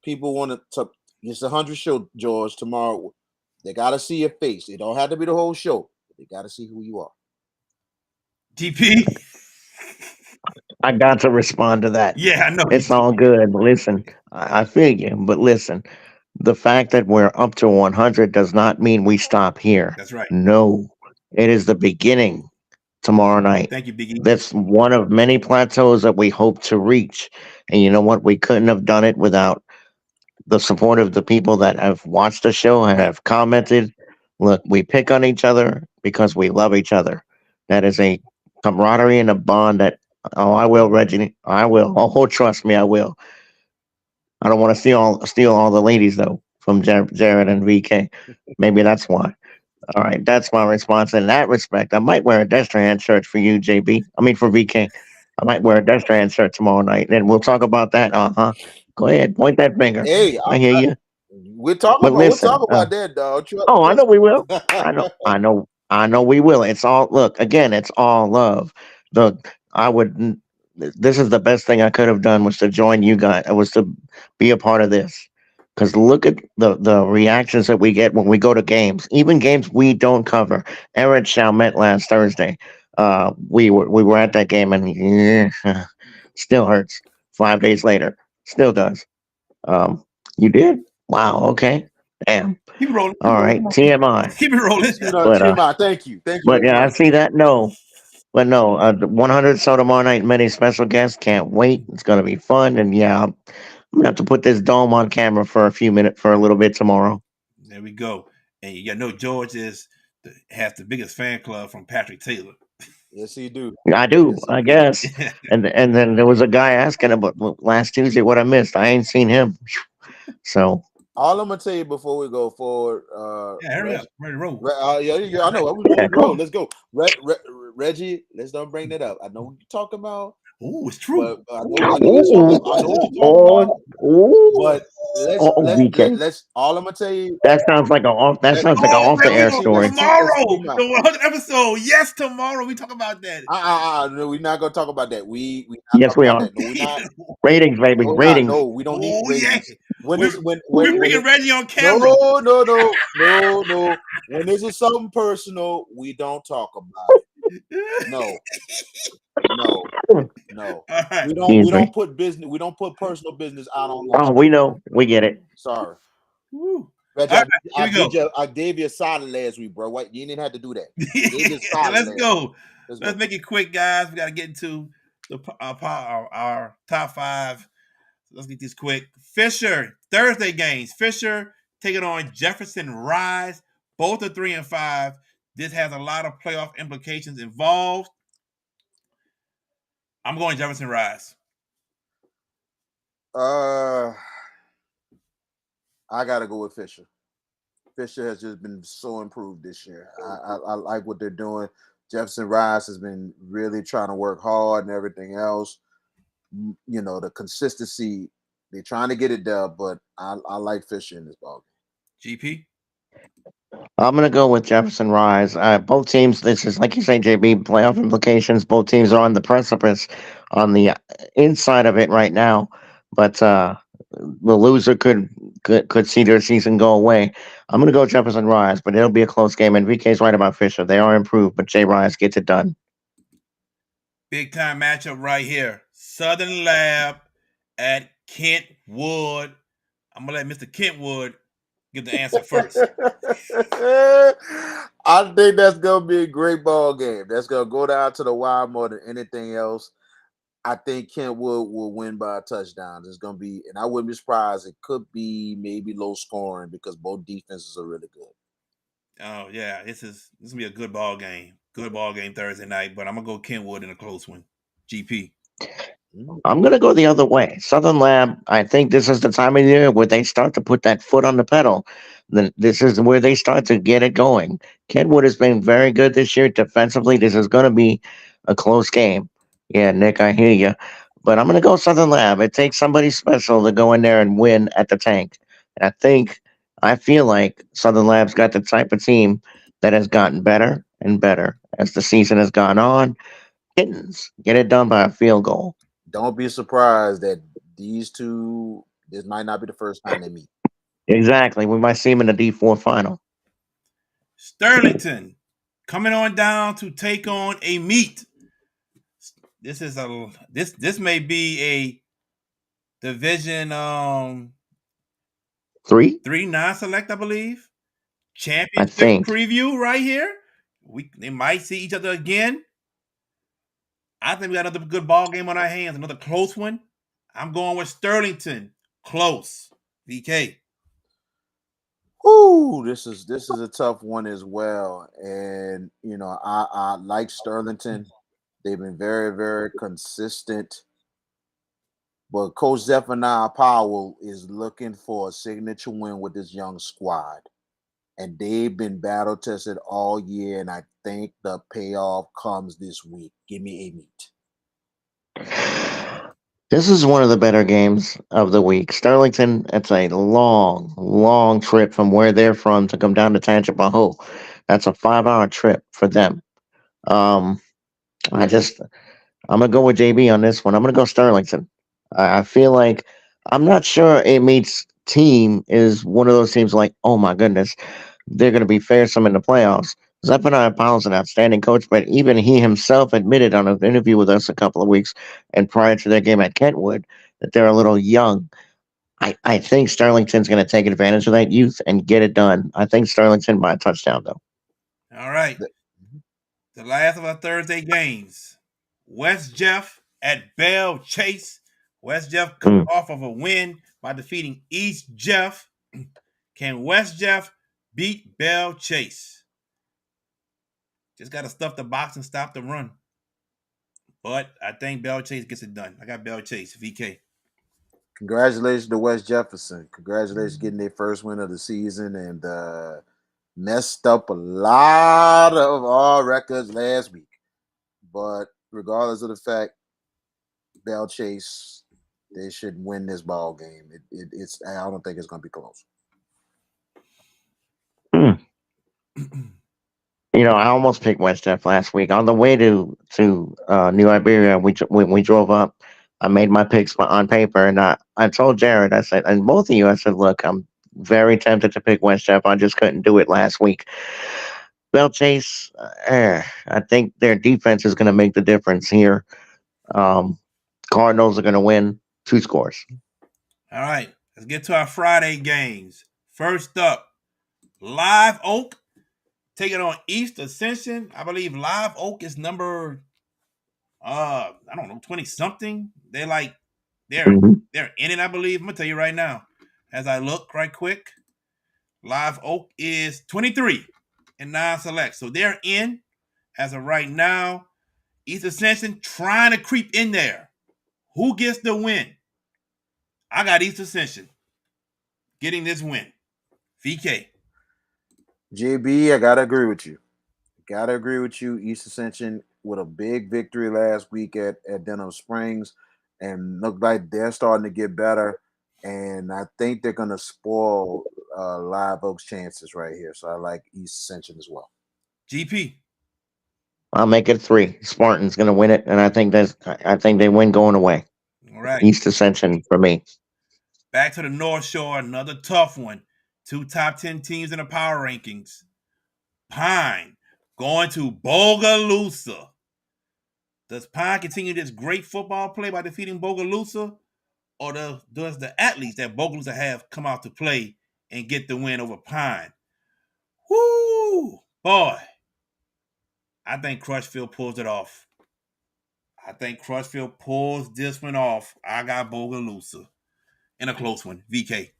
people want to. It's 100 show, George. Tomorrow they gotta see your face. It don't have to be the whole show. They gotta see who you are. GP. I got to respond to that. Yeah, I know. It's all good. Listen, I feel you, but listen, the fact that we're up to 100 does not mean we stop here. That's right. No, it is the beginning tomorrow night. Thank you, Biggie. That's one of many plateaus that we hope to reach. And you know what? We couldn't have done it without the support of the people that have watched the show and have commented. Look, we pick on each other because we love each other. That is a camaraderie and a bond that, oh, I will, Reggie. I will. Oh, trust me, I will. I don't want to steal all the ladies though from Jared and VK. Maybe that's why. All right, that's my response in that respect. I might wear a Destrehan shirt for you, JB. I mean for VK. I might wear a Destrehan shirt tomorrow night, and we'll talk about that. Go ahead, point that finger. Hey, I hear you. we'll talk But listen, about that, dog. oh, I know we will. I know we will. It's all look again. It's all love. Look, I would. This is the best thing I could have done was to join you guys. Was to be a part of this. Because look at the reactions that we get when we go to games, even games we don't cover. Eric Chalmette last Thursday, we were at that game and yeah, still hurts. 5 days later, still does. You did? Wow. Okay. Damn. Keep it rolling. All right. TMI. Keep it rolling. But thank you but very yeah, I much. see that. No, but no. 100 so tomorrow night. Many special guests. Can't wait. It's gonna be fun. And yeah, I'm gonna have to put this dome on camera for a little bit tomorrow. There we go. And you know George has the biggest fan club from Patrick Taylor. Yes, he do. I do, Yes, he I do. guess. And then there was a guy asking about last Tuesday what I missed. I ain't seen him. So All I'm gonna tell you before we go forward, Yeah, hurry up. Ready to roll. yeah, I know. yeah, Roll. cool. Let's go. Reggie, let's don't bring that up. I know what you're talking about, Oh, it's true. but I know it's Ooh, I know what you're talking about. ooh, But VK. let's all I'm gonna tell you. That sounds like a off. That sounds like an Oh, off the there we air go. story. Tomorrow, Keep out. the 100th episode. Yes, tomorrow we talk about that. No, we're not gonna talk about that. We not Yes, talking we about are. that. No, we're not. Ratings, baby, No, we're not. ratings. No, we don't need Oh yeah. ratings. When We're, this we're when bringing it, Reggie on camera. no. When this is something personal, we don't talk about it. No. All right. We don't put business. We don't put personal business out on. Oh, we know. We get it. Sorry, Woo. Reggie. All right, here we go. I gave you a solid last week, bro. What you didn't have to do that. I gave you a solid Let's last go. week. Let's make it quick, guys. We got to get into our top five. Let's get this quick. Fisher Thursday games. Fisher taking on Jefferson Rise. Both are 3 and 5. This has a lot of playoff implications involved. I'm going Jefferson Rise. I gotta go with Fisher. Fisher has just been so improved this year. I like what they're doing. Jefferson Rise has been really trying to work hard and everything else. You know, the consistency, they're trying to get it done, but I like Fisher in this ballgame. GP? I'm gonna go with Jefferson Rise. Both teams. This is like you say, JB. Playoff implications. Both teams are on the precipice, on the inside of it right now. But the loser could see their season go away. I'm gonna go Jefferson Rise, but it'll be a close game. And VK's right about Fisher. They are improved, but J Rise gets it done. Big time matchup right here. Southern Lab at Kentwood. I'm gonna let Mr. Kentwood give the answer first. I think that's gonna be a great ball game. That's gonna go down to the wire more than anything else. I think Kentwood will win by a touchdown. It's gonna be, and I wouldn't be surprised. It could be maybe low scoring because both defenses are really good. Oh yeah, this gonna be a good ball game. Good ball game Thursday night, but I'm gonna go Kentwood in a close one. GP. I'm going to go the other way. Southern Lab, I think this is the time of year where they start to put that foot on the pedal. Then this is where they start to get it going. Kenwood has been very good this year defensively. This is going to be a close game. Yeah, Nick, I hear you. But I'm going to go Southern Lab. It takes somebody special to go in there and win at the tank. And I feel like Southern Lab's got the type of team that has gotten better and better as the season has gone on. Kittens get it done by a field goal. Don't be surprised that these two. This might not be the first time they meet. Exactly. We might see him in the D4 final. Sterlington coming on down to take on a meet. This may be a division Three? 3 non-select, I believe. I Championship think. preview right here. They might see each other again. I think we got another good ball game on our hands, another close one. I'm going with Sterlington. Close. VK. Ooh, this is a tough one as well. And I like Sterlington. They've been very, very consistent. But Coach Zephaniah Powell is looking for a signature win with this young squad. And they've been battle tested all year. And I think the payoff comes this week. Give me a meet. This is one of the better games of the week. Sterlington, it's a long, long trip from where they're from to come down to Tangipahoa. That's a 5-hour trip for them. Um, I just, I'm gonna go with JB on this one. I'm gonna go Sterlington. I feel like I'm not sure it meets team is one of those teams like, oh my goodness, they're going to be fearsome in the playoffs. Zephaniah Powell's an outstanding coach, but even he himself admitted on an interview with us a couple of weeks and prior to their game at Kentwood that they're a little young. I think Sterlington's going to take advantage of that youth and get it done. I think Sterlington by a touchdown, though. All right. The last of our Thursday games. West Jeff at Bell Chase. West Jeff coming off of a win by defeating East Jeff. Can West Jeff beat Bell Chase? Just got to stuff the box and stop the run. But I think Bell Chase gets it done. I got Bell Chase, VK. Congratulations to West Jefferson. Congratulations getting their first win of the season and messed up a lot of our records last week. But regardless of the fact, Bell Chase, they should win this ball game. It's I don't think it's going to be close. I almost picked West Jeff last week. On the way to New Iberia, when we drove up, I made my picks on paper, and I told Jared, I said, and both of you, I said, look, I'm very tempted to pick West Jeff. I just couldn't do it last week. Bell Chase, I think their defense is going to make the difference here. Cardinals are going to win 2 scores. All right, let's get to our Friday games. First up, Live Oak taking on East Ascension. I believe Live Oak is number, I don't know, 20 something. They're in it, I believe. I'm gonna tell you right now, as I look right quick. Live Oak is 23 and non-select, so they're in as of right now. East Ascension trying to creep in there. Who gets the win? I got East Ascension getting this win. VK. JB, I gotta agree with you. East Ascension with a big victory last week at Denham Springs, and look like they're starting to get better. And I think they're gonna spoil Live Oak's chances right here. So I like East Ascension as well. GP. I'll make it 3. Spartan's going to win it, and I think they win going away. All right. East Ascension for me. Back to the North Shore, another tough one. 2 top 10 teams in the power rankings. Pine going to Bogalusa. Does Pine continue this great football play by defeating Bogalusa? or does the athletes that Bogalusa have come out to play and get the win over Pine? Whoo, boy! I think Crutchfield pulls it off. I think Crutchfield pulls this one off. I got Bogalusa in a close one. VK.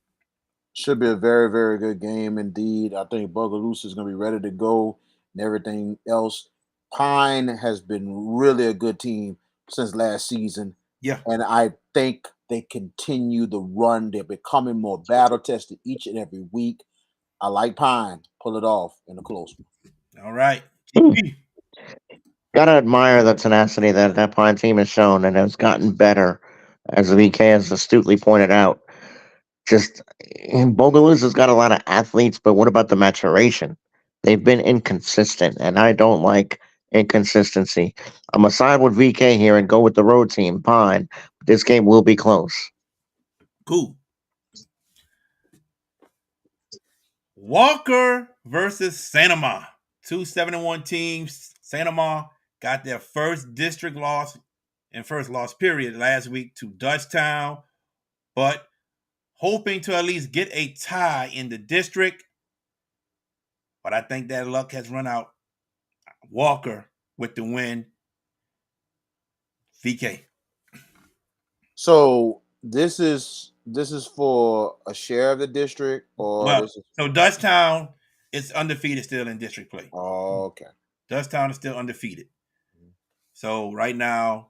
Should be a very, very good game indeed. I think Bogalusa is going to be ready to go and everything else. Pine has been really a good team since last season. Yeah. And I think they continue the run. They're becoming more battle tested each and every week. I like Pine. Pull it off in a close one. All right. Gotta admire the tenacity that that Pine team has shown and has gotten better, as the VK has astutely pointed out. Just Bogalusa's got a lot of athletes, but what about the maturation? They've been inconsistent, and I don't like inconsistency. I'm gonna side with VK here and go with the road team, Pine. This game will be close. Cool. Walker versus Sanoma. 2-7-1 teams. Sanoma got their first district loss and first loss period last week to Dutchtown, but hoping to at least get a tie in the district. But I think that luck has run out. Walker with the win. VK. So this is for a share of the district, or Well, this is so Dutchtown is undefeated still in district play. okay. Dutchtown is still undefeated. So right now,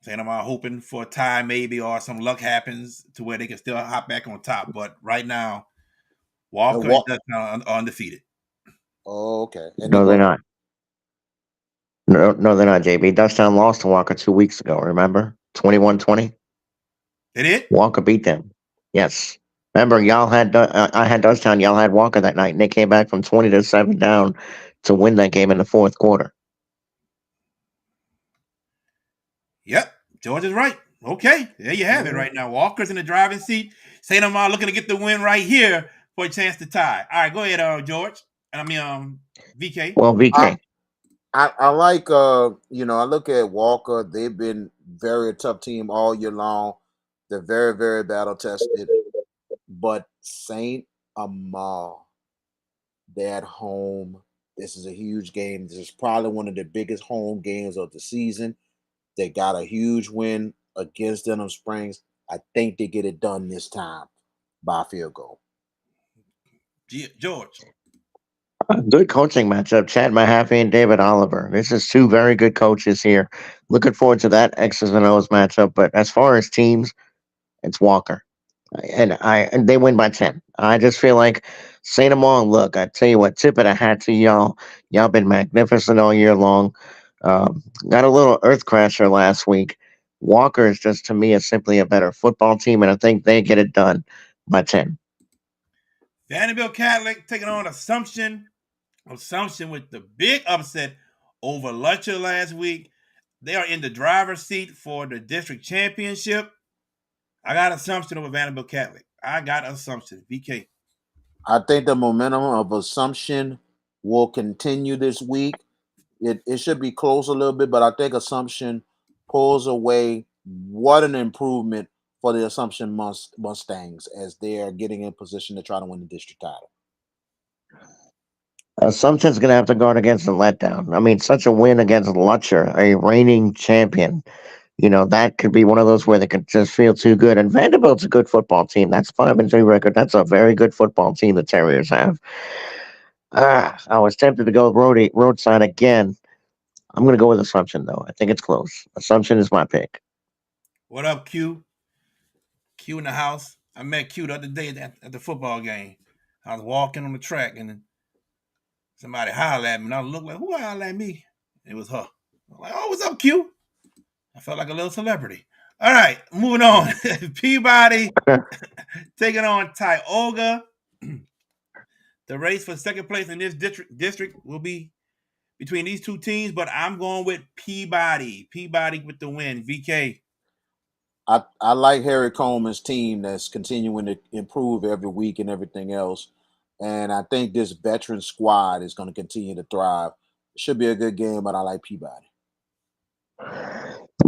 Sanoma hoping for a tie maybe, or some luck happens to where they can still hop back on top. But right now, Walker and Dutchtown are undefeated. Okay. And No, they're not. No, they're not, JB. Dutchtown lost to Walker 2 weeks ago, remember? 21-20. They did? Walker beat them. Yes. Remember, y'all had I had Dutchtown, y'all had Walker that night, and they came back from 20-7 down to win that game in the fourth quarter. Yep. George is right. Okay. There you have it right now. Walker's in the driving seat. Sanoma looking to get the win right here for a chance to tie. All right, go ahead, George. VK. Well, VK. I like I look at Walker. They've been very tough team all year long. They're very, very battle tested. But Saint Amal, they're at home. This is a huge game. This is probably one of the biggest home games of the season. They got a huge win against Denham Springs. I think they get it done this time by field goal. George. Good coaching matchup. Chad Mahaffey and David Oliver. This is two very good coaches here. Looking forward to that X's and O's matchup. But as far as teams, it's Walker. And they win by 10. I just feel like St. Amand, look, I tell you what, tip of the hat to y'all. Y'all been magnificent all year long. Got a little earth crasher last week. Walker is just, to me, is simply a better football team, and I think they get it done by 10. Vanderbilt Catholic taking on Assumption. Assumption with the big upset over Lutcher last week. They are in the driver's seat for the district championship. I got Assumption over Vanderbilt Catholic. I got Assumption. VK. I think the momentum of Assumption will continue this week. It should be close a little bit, but I think Assumption pulls away. What an improvement for the Assumption Mustangs as they are getting in position to try to win the district title. Assumption's going to have to guard against the letdown. I mean, such a win against Lutcher, a reigning champion. That could be one of those where they could just feel too good. And Vanderbilt's a good football team. That's 5-2 record. That's a very good football team the Terriers have. I was tempted to go roadside again. I'm going to go with Assumption, though. I think it's close. Assumption is my pick. What up, Q? Q in the house. I met Q the other day at the football game. I was walking on the track, and somebody hollered at me, and I looked like, who hollered at me? It was her. I'm like, oh, what's up, Q? I felt like a little celebrity. All right, moving on. Peabody taking on Tioga. The race for second place in this district will be between these two teams, but I'm going with Peabody. Peabody with the win. VK. I like Harry Coleman's team that's continuing to improve every week and everything else. And I think this veteran squad is going to continue to thrive. It should be a good game, but I like Peabody.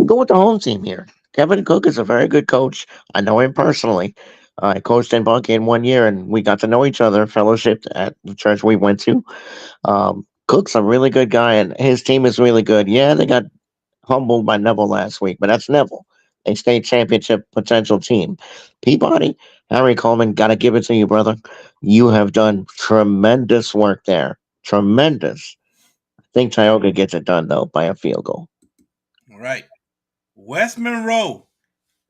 Go with the home team here. Kevin Cook is a very good coach. I know him personally. I coached in Buckhead 1 year, and we got to know each other, fellowship at the church we went to. Cook's a really good guy, and his team is really good. Yeah, they got humbled by Neville last week, but that's Neville, a state championship potential team. Peabody, Harry Coleman, got to give it to you, brother. You have done tremendous work there. Tremendous. I think Tioga gets it done, though, by a field goal. All right. West Monroe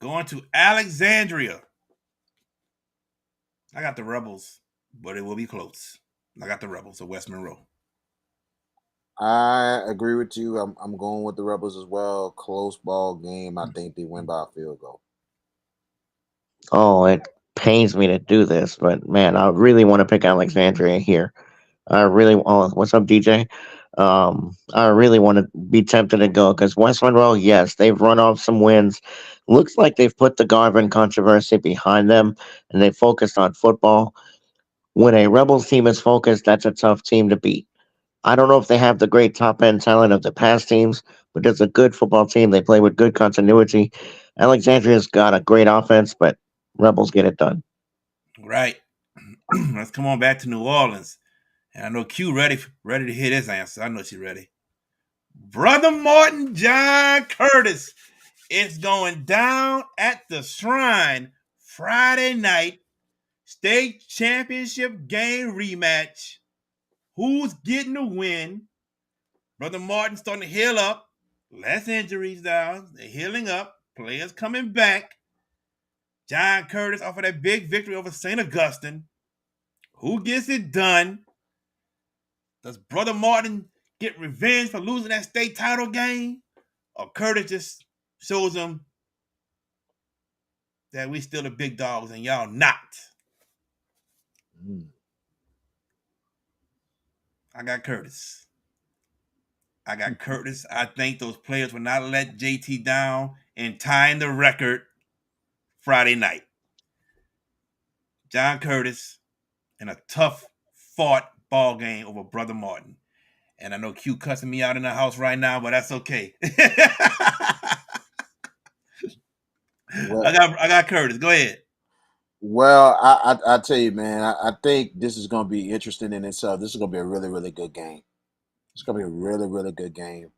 going to Alexandria. I got the Rebels, but it will be close. I got the Rebels of West Monroe. I agree with you. I'm going with the Rebels as well. Close ball game. I think they win by a field goal. Oh, it pains me to do this, but man, I really want to pick Alexandria here. I really, oh, what's up, DJ? I really want to be tempted to go because West Monroe, yes, they've run off some wins. Looks like they've put the Garvin controversy behind them and they focused on football. When a Rebels team is focused, that's a tough team to beat. I don't know if they have the great top end talent of the past teams, but it's a good football team. They play with good continuity. Alexandria's got a great offense, but Rebels get it done. Right. Let's come on back to New Orleans. And I know Q ready to hear this answer. I know she's ready. Brother Martin John Curtis. It's going down at the Shrine Friday night. State championship game rematch. Who's getting the win? Brother Martin starting to heal up. Less injuries now. They're healing up. Players coming back. John Curtis off of that big victory over St. Augustine. Who gets it done? Does Brother Martin get revenge for losing that state title game? Or Curtis just shows him that we still the big dogs and y'all not? I got Curtis. I think those players will not let JT down and tying the record Friday night. John Curtis in a tough fought ball game over Brother Martin. And I know Q cussing me out in the house right now, but that's okay. Well, I got Curtis. Go ahead. well, I tell you, man, I think this is going to be interesting in itself. This is going to be a really, really good game. It's going to be a really, really good game.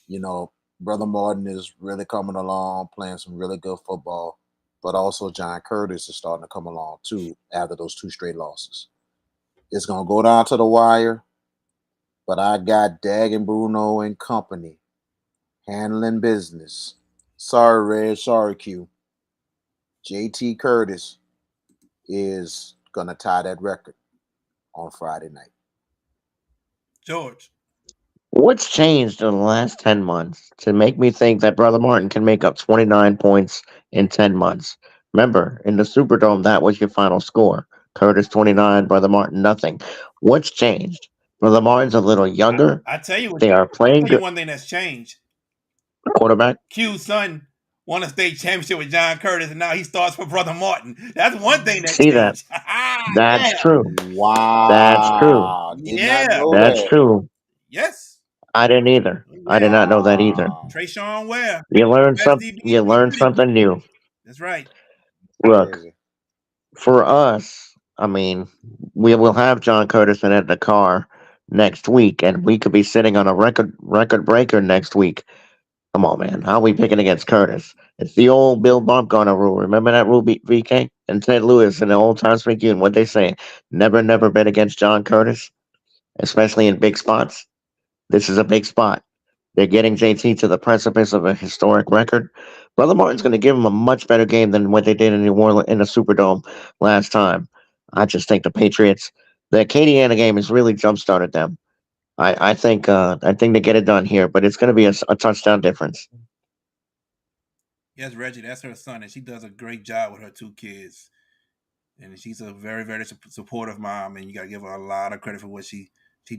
You know, Brother Martin is really coming along, playing some really good football, but also John Curtis is starting to come along too after those 2 straight losses. It's going to go down to the wire, but I got Dag and Bruno and company handling business. Sorry, Red. Sorry, Q. JT Curtis is going to tie that record on Friday night. George. What's changed in the last 10 months to make me think that Brother Martin can make up 29 points in 10 months? Remember, in the Superdome, that was your final score. Curtis 29, Brother Martin nothing. What's changed? Brother Martin's a little younger. I tell you They are playing good. one thing that's changed. Quarterback. Q's son won a state championship with John Curtis, and now he starts for Brother Martin. That's one thing that See that? changed. That's true. Wow. That's true. Did not know That's that. true. Yes. I didn't either. I did not know that either. Trayshawn Ware. You learn something. You learn something new. That's right. Look, Crazy. for us, I mean, we will have John Curtis in the car next week, and we could be sitting on a record breaker next week. Come on, man. How are we picking against Curtis? It's the old Bill Bumgarner rule. Remember that rule, VK? And Ted Lewis in the old time speak you. And what they say? Never bet against John Curtis, especially in big spots. This is a big spot. They're getting JT to the precipice of a historic record. Brother Martin's going to give him a much better game than what they did in New Orleans in the Superdome last time. I just think the Patriots, the Acadiana game has really jump started them. I think they get it done here, but it's going to be a touchdown difference. Yes, Reggie, that's her son, and she does a great job with her 2 kids. And she's a very, very supportive mom, and you got to give her a lot of credit for what she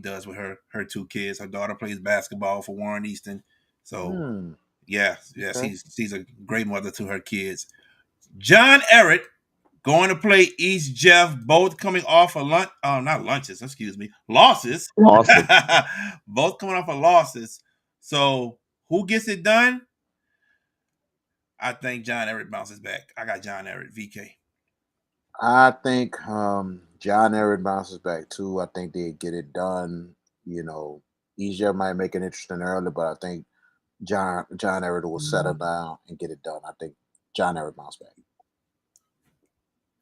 does with her 2 kids. Her daughter plays basketball for Warren Easton. So, yeah, okay. She's a great mother to her kids. John Ehret going to play East Jeff, both coming off of losses. Both coming off of losses. So, who gets it done? I think John Everett bounces back. I got John Everett, VK. I think John Everett bounces back too. I think they get it done. You know, Egypt might make it interesting early, but I think John Everett will settle down and get it done. I think John Everett bounce back.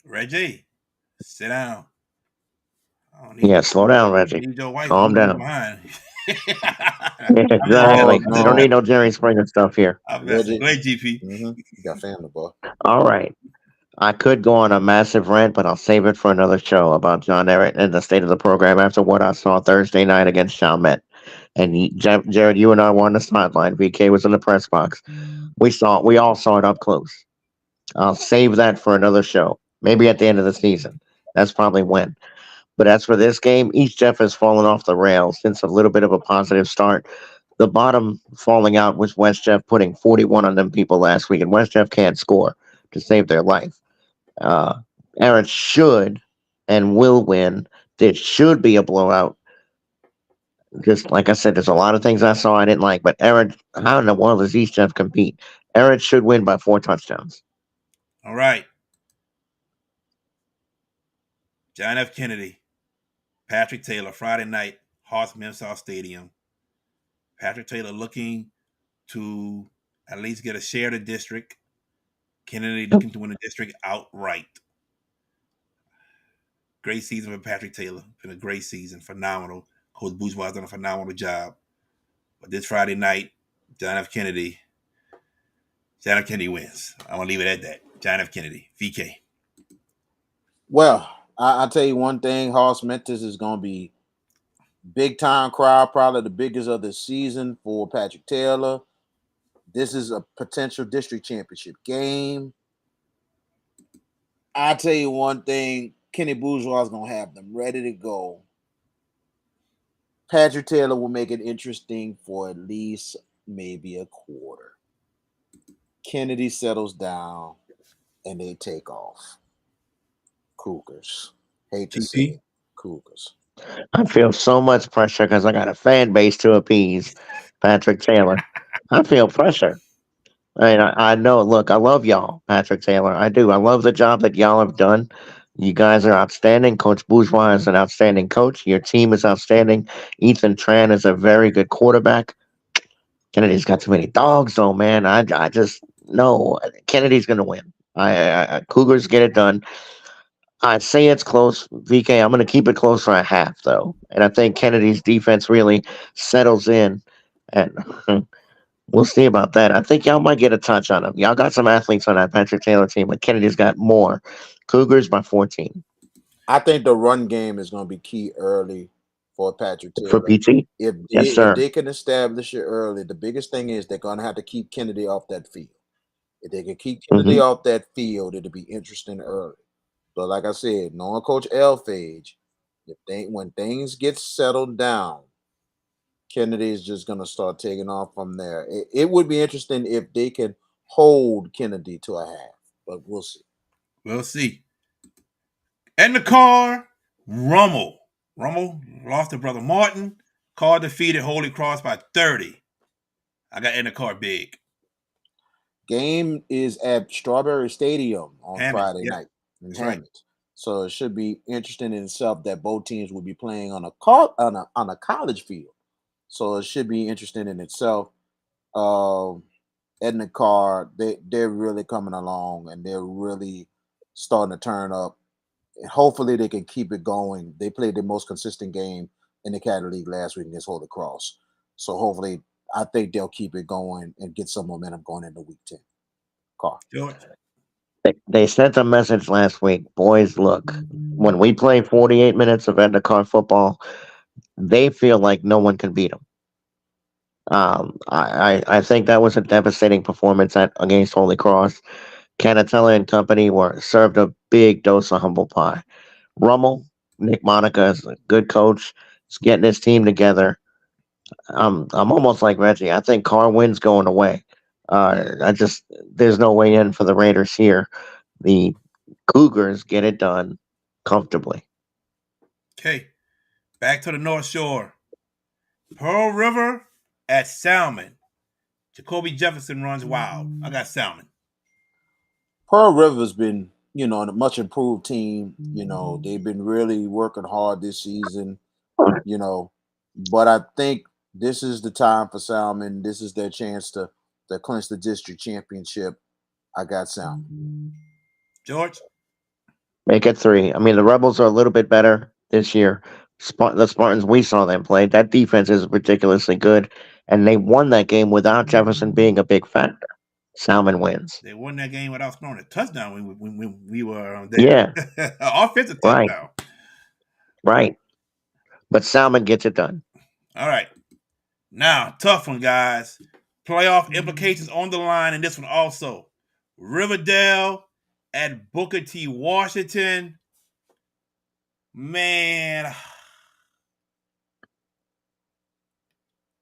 Reggie, sit down. I don't need Yeah, your, slow down, Reggie. need your wife Calm leading you down. behind. Yeah, I'm just Oh exactly. messing. I'm We just don't no, need no messing. Jerry Springer stuff here. I'm messing. Reggie. Go ahead, GP. You got family, boy. All right. I could go on a massive rant, but I'll save it for another show about John Everett and the state of the program after what I saw Thursday night against Chalmette. And Jared, you and I were on the sideline. VK was in the press box. We all saw it up close. I'll save that for another show, maybe at the end of the season. That's probably when. But as for this game, East Jeff has fallen off the rails since a little bit of a positive start. The bottom falling out was West Jeff putting 41 on them people last week, and West Jeff can't score to save their life. Uh, Aaron should and will win. This should be a blowout. Just like I said, there's a lot of things I saw I didn't like, but Aaron, how in the world does East Jeff compete? Aaron should win by 4 touchdowns. All right. John F. Kennedy, Patrick Taylor, Friday night, Hearts Memphis Stadium. Patrick Taylor looking to at least get a share of the district. Kennedy looking to win the district outright. Great season for Patrick Taylor. Been a great season. Phenomenal. Coach Bourgeois has done a phenomenal job. But this Friday night, John F. Kennedy wins. I'm going to leave it at that. John F. Kennedy, VK. Well, I'll tell you one thing. Hoss Memphis is going to be big time crowd, probably the biggest of the season for Patrick Taylor. This is a potential district championship game. I'll tell you one thing. Kenny Bourgeois is going to have them ready to go. Patrick Taylor will make it interesting for at least maybe a quarter. Kennedy settles down and they take off. Cougars. Hate to say it. Cougars. I feel so much pressure because I got a fan base to appease. Patrick Taylor. I feel pressure. I know. Look, I love y'all, Patrick Taylor. I do. I love the job that y'all have done. You guys are outstanding. Coach Bourgeois is an outstanding coach. Your team is outstanding. Ethan Tran is a very good quarterback. Kennedy's got too many dogs, though, man. I just no. Kennedy's gonna win. Cougars get it done. I'd say it's close, VK. I'm going to keep it close for a half, though. And I think Kennedy's defense really settles in. And we'll see about that. I think y'all might get a touch on him. Y'all got some athletes on that Patrick Taylor team, but Kennedy's got more. Cougars by 14. I think the run game is going to be key early for Patrick For Taylor. PT? If Yes, sir. they can establish it early, the biggest thing is they're going to have to keep Kennedy off that field. If they can keep Kennedy off that field, it'll be interesting early. But like I said, knowing Coach Elphage, when things get settled down, Kennedy is just going to start taking off from there. It would be interesting if they can hold Kennedy to a half, but we'll see. We'll see. In the car, Rummel. Rummel lost to Brother Martin. Car defeated Holy Cross by 30. I got in the car big. Game is at Strawberry Stadium on Hammond, Friday yeah. night in That's Hammond. right. So it should be interesting in itself that both teams will be playing on a college field. So it should be interesting in itself. Edna Carr, they're really coming along and they're really starting to turn up. And hopefully they can keep it going. They played the most consistent game in the Caddy League last week against Holy Cross. So hopefully I think they'll keep it going and get some momentum going into week 10. Carr. George. They sent a message last week. Boys, look, when we play 48 minutes of Endicott football, they feel like no one can beat them. I think that was a devastating performance against Holy Cross. Canatella and company were served a big dose of humble pie. Rummel, Nick Monica is a good coach. He's getting his team together. I'm almost like Reggie. I think Carr wins going away. There's no way in for the Raiders here. The Cougars get it done comfortably. Okay. Back to the North Shore. Pearl River at Salmon. Jacoby Jefferson runs wild. I got Salmon. Pearl River's been, a much improved team. They've been really working hard this season, but I think this is the time for Salmon. This is their chance to clinch the district championship. I got Salmon. George? Make it 3. I mean, the Rebels are a little bit better this year. The Spartans, we saw them play. That defense is ridiculously good, and they won that game without Jefferson being a big factor. Salmon wins. They won that game without scoring a touchdown when we were there. Yeah, Offensive right, touchdown. right. But Salmon gets it done. All right. Now, tough one, guys. Playoff implications on the line in this one also. Riverdale at Booker T. Washington. Man.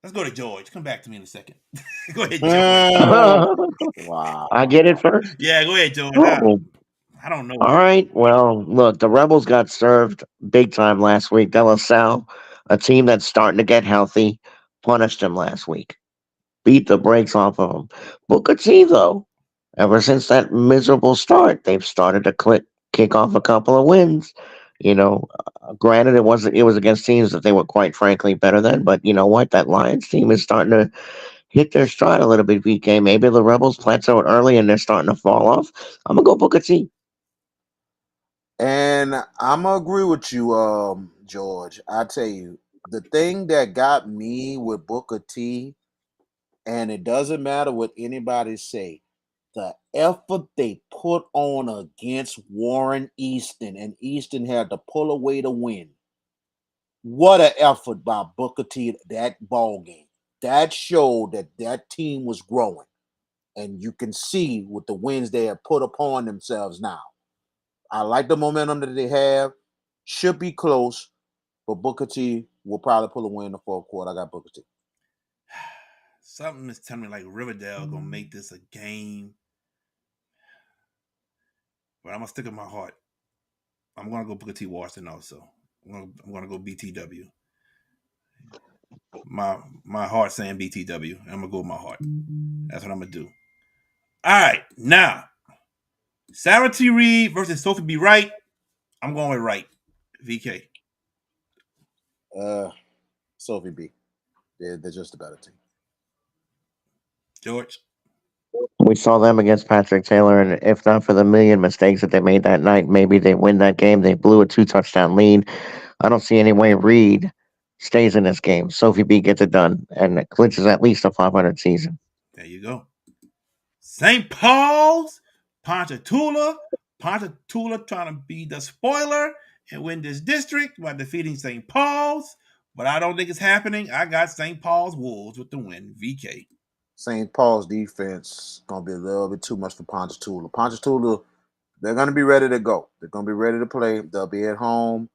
Let's go to George. Come back to me in a second. Go ahead, George. Wow. I get it first. Yeah, go ahead, George. Oh, I don't know. all right. Well, look, the Rebels got served big time last week. De La Salle, a team that's starting to get healthy, punished them last week. Beat the brakes off of them. Booker T, though, ever since that miserable start, they've started to kick off a couple of wins. Granted, it was against teams that they were quite frankly better than, but you know what? That Lions team is starting to hit their stride a little bit. VK, maybe the Rebels plateaued early and they're starting to fall off. I'm gonna go Booker T. And I'm gonna agree with you, George. I tell you, the thing that got me with Booker T, and it doesn't matter what anybody say, the effort they put on against Warren Easton, and Easton had to pull away to win. What an effort by Booker T, that ball game. That showed that team was growing. And you can see with the wins they have put upon themselves now. I like the momentum that they have. Should be close, but Booker T will probably pull a win in the fourth quarter. I got Booker T. Something is telling me like Riverdale gonna make this a game, but I'm gonna stick with my heart. I'm gonna go Booker T. Washington also. I'm gonna go BTW. My heart saying BTW. I'm gonna go with my heart. That's what I'm gonna do. All right, now Sarah T. Reed versus Sophie B. Wright. I'm going with Wright. VK. Sophie B. They're just a better team. George. We saw them against Patrick Taylor, and if not for the million mistakes that they made that night, maybe they win that game. They blew a 2-touchdown lead. I don't see any way Reed stays in this game. Sophie B gets it done and it clinches at least a 500 season. There you go. St. Paul's, Ponchatoula. Ponchatoula trying to be the spoiler and win this district by defeating St. Paul's. But I don't think it's happening. I got St. Paul's Wolves with the win. VK. St. Paul's defense gonna be a little bit too much for Ponchatoula. Ponchatoula, they're gonna be ready to go. They're gonna be ready to play. They'll be at home.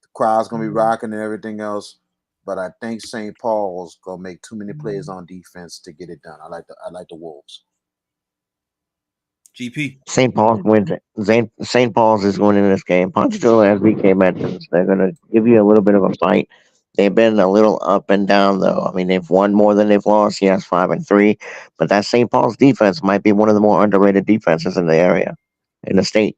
The crowd's gonna be rocking and everything else. But I think St. Paul's gonna make too many plays on defense to get it done. I like the Wolves. GP. St. Paul's wins it. St. Paul's is winning this game. Ponchatoula, as VK mentions, they're going to give you a little bit of a fight. They've been a little up and down, though. I mean, they've won more than they've lost. Yes, 5-3. But that St. Paul's defense might be one of the more underrated defenses in the area, in the state.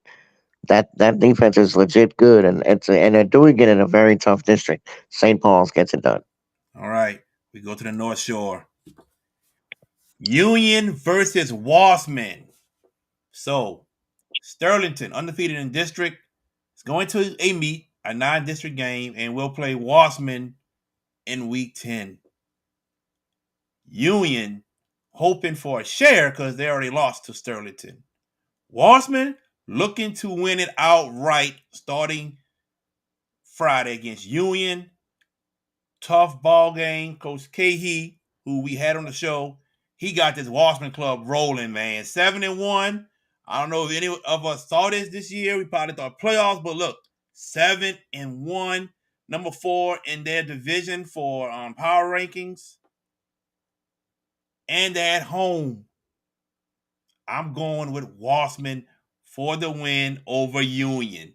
That defense is legit good, and they're doing it in a very tough district. St. Paul's gets it done. All right. We go to the North Shore. Union versus Wassman. So, Sterlington, undefeated in district, is going to a meet, a non-district game, and will play Wassman in week 10. Union hoping for a share because they already lost to Sterlington. Wassman looking to win it outright starting Friday against Union. Tough ball game. Coach Cahey, who we had on the show, he got this Wassman club rolling, man. 7-1. I don't know if any of us saw this year. We probably thought playoffs, but look, 7-1, number 4 in their division for power rankings, and they're at home. I'm going with Wassman for the win over Union.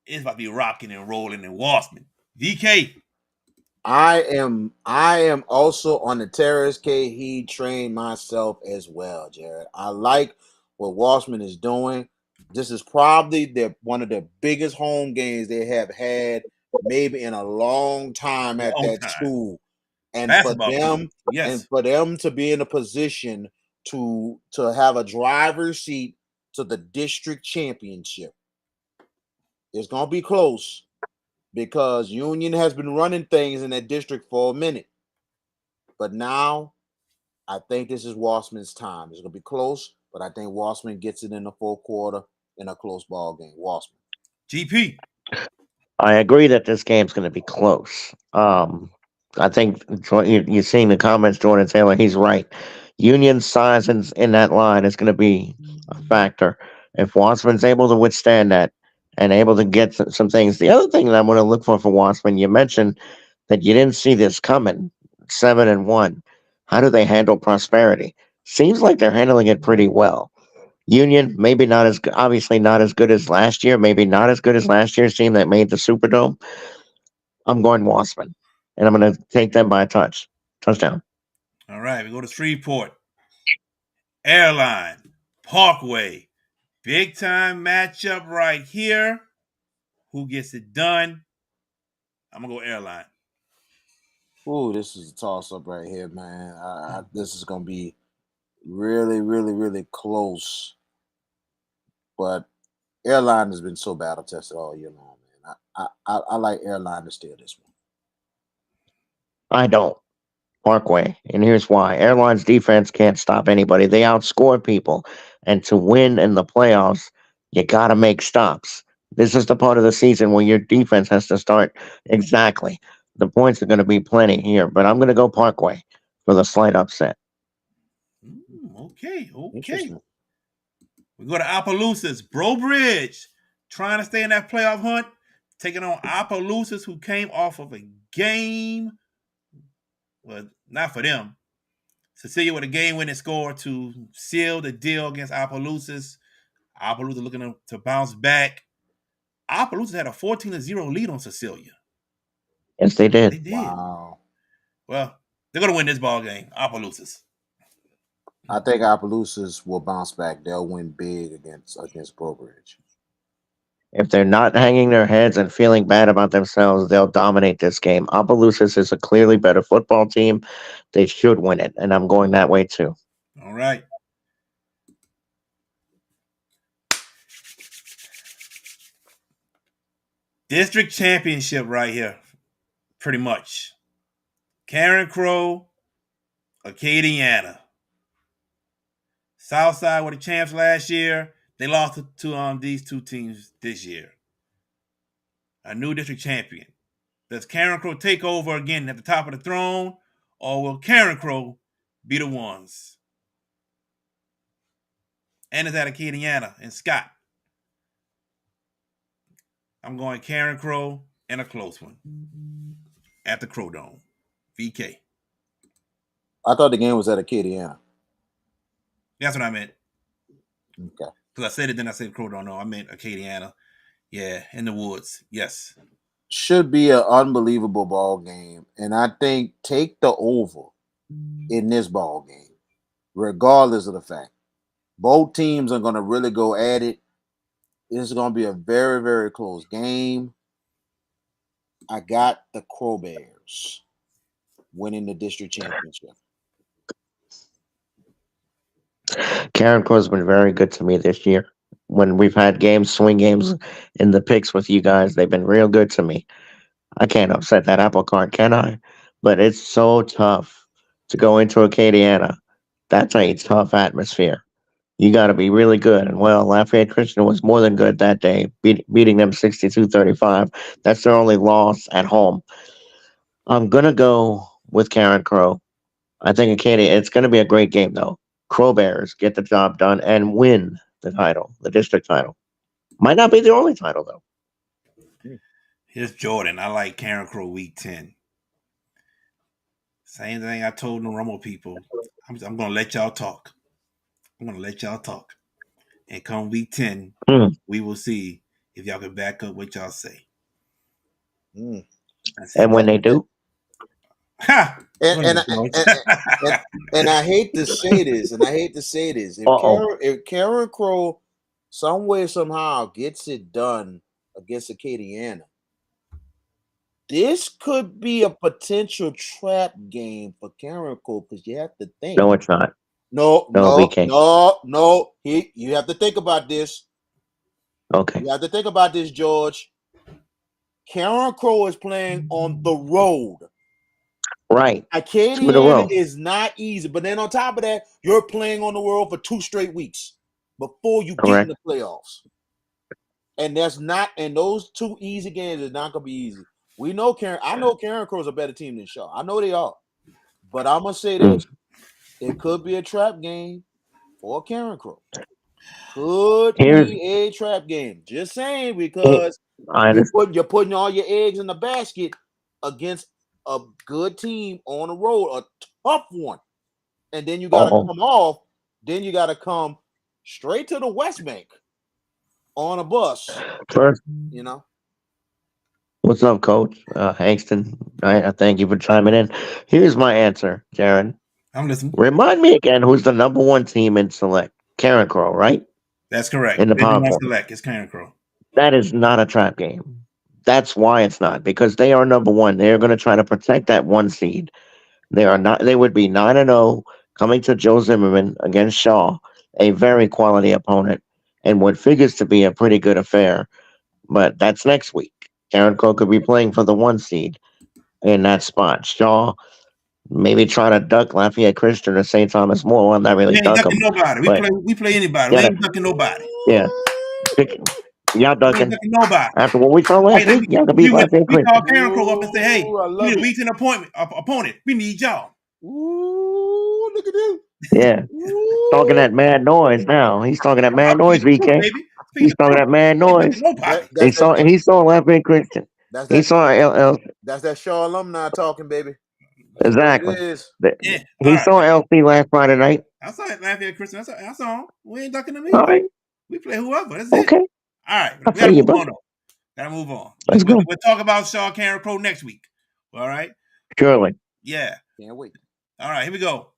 It's about to be rocking and rolling in Wassman. VK. I am also on the Terrace Cahey train myself as well, Jared. I like what Washman is doing. This is probably one of the biggest home games they have had maybe in a long time at Long that time. school. And Basketball team. Yes. for them to be in a position to have a driver's seat to the district championship. It's gonna be close because Union has been running things in that district for a minute. But now I think this is Wassman's time. It's gonna be close, but I think Wassman gets it in the fourth quarter in a close ball game. Wassman. GP. I agree that this game's going to be close. I think you're seeing the comments, Jordan Taylor. He's right. Union size in that line is going to be a factor. If Wassman's able to withstand that and able to get some things, the other thing that I'm going to look for Wassman, you mentioned that you didn't see this coming. 7-1. How do they handle prosperity? Seems like they're handling it pretty well. Union, maybe not as obviously not as good as last year, maybe not as good as last year's team that made the Superdome. I'm going Wassman, and I'm going to take them by a touchdown. All right, we go to Shreveport. Airline, Parkway, big time matchup right here. Who gets it done? I'm gonna go Airline. Ooh, this is a toss up right here, man. This is gonna be really, really, really close. But Airline has been so battle tested all year long, man. I like Airline to steal this one. I don't. Parkway, and here's why. Airline's defense can't stop anybody. They outscore people, and to win in the playoffs, you got to make stops. This is the part of the season where your defense has to start exactly. The points are going to be plenty here, but I'm going to go Parkway for the slight upset. Okay. Interesting. We go to Opelousas, Bro Bridge, trying to stay in that playoff hunt, taking on Opelousas, who came off of a game. Well, not for them. Cecilia with a game-winning score to seal the deal against Opelousas. Opelousas looking to bounce back. Opelousas had a 14-0 lead on Cecilia. Yes, they did. They did. Wow. Well, they're going to win this ball game, Opelousas. I think Opelousas will bounce back. They'll win big against Brobridge. If they're not hanging their heads and feeling bad about themselves, they'll dominate this game. Opelousas is a clearly better football team. They should win it, and I'm going that way too. All right. District championship right here, pretty much. Karen Crow, Acadiana. Southside were the champs last year. They lost to these two teams this year. A new district champion. Does Karen Crow take over again at the top of the throne, or will Karen Crow be the ones? And it's at Acadiana and Scott. I'm going Karen Crow and a close one at the Crow Dome. VK. I thought the game was at Acadiana. That's what I meant. Okay. Because I said it, then I said Crow Dome. No, I meant Acadiana. Yeah, in the woods. Yes. Should be an unbelievable ball game. And I think take the over in this ball game, regardless of the fact. Both teams are going to really go at it. This is going to be a very, very close game. I got the Crow Bears winning the district championship. Karen Crow's been very good to me this year. When we've had games, swing games in the picks with you guys, they've been real good to me. I can't upset that apple cart, can I? But it's so tough to go into Acadiana. That's a tough atmosphere. You got to be really good. And well, Lafayette Christian was more than good that day, beating them 62-35. That's their only loss at home. I'm going to go with Karen Crow. I think Acadia, it's going to be a great game, though. Crow Bears get the job done and win the title, the district title. Might not be the only title, though. Here's Jordan. I like Karen Crow week 10. Same thing I told the Rumble people. I'm going to let y'all talk. And come week 10, we will see if y'all can back up what y'all say. And when they do? Ha! And Go and, ahead, I- George. and I hate to say this, If Karen Crow some way somehow gets it done against Acadiana, this could be a potential trap game for Karen Crow because you have to think. No, it's not. No, No, VK. no. You have to think about this. Okay. You have to think about this, George. Karen Crow is playing on the road. Right. 2 in a Acadiana row. is not easy, but then on top of that, you're playing on the road for 2 straight weeks before you get in Correct. the playoffs. And those 2 easy games is not gonna be easy. I know Karen Crow's a better team than Shaw. I know they are. But I'm gonna say this. It could be a trap game for Karen Crow. Could be a trap game. Just saying, because you're putting all your eggs in the basket against a good team on the road, a tough one. And then you gotta come off. Then you gotta come straight to the West Bank on a bus. First, You know. what's up, Coach Hankston? I thank you for chiming in. Here's my answer, Jaron. I'm listening. Remind me again who's the number 1 team in select? Karen Crow, right? That's correct. In the power form. Select is Karen Crow. That is not a trap game. That's why it's not, because they are number 1. They're going to try to protect that 1 seed. They are not. They would be 9-0 coming to Joe Zimmerman against Shaw, a very quality opponent, and what figures to be a pretty good affair. But that's next week. Karen Crow could be playing for the 1 seed in that spot. Shaw maybe try to duck Lafayette Christian or St. Thomas More. Well, not really We ain't duck ducking them. nobody. We play anybody. We ain't ducking nobody. Yeah. Y'all ducking. We ain't ducking nobody. After what we saw last week, y'all can beat Lafayette We Christian. call Karen Crow up and say, hey, we need a week's opponent. We need y'all. Ooh, look at this. Yeah. Talking that mad noise now. He's talking that mad noise, VK. He's talking that mad noise. He saw Lafayette Christian. He saw LL. That's that Shaw alumni talking, baby. Exactly. Yeah. He saw LC last Friday night. I saw it Lafayette Christian. I saw him. We ain't ducking them All either. right. We play whoever. That's okay. it. All right. We gotta move on, though. Gotta move on. Let's go. We'll talk about Shaw Karen Crow next week. All right? Surely. Yeah. Can't wait. All right, here we go.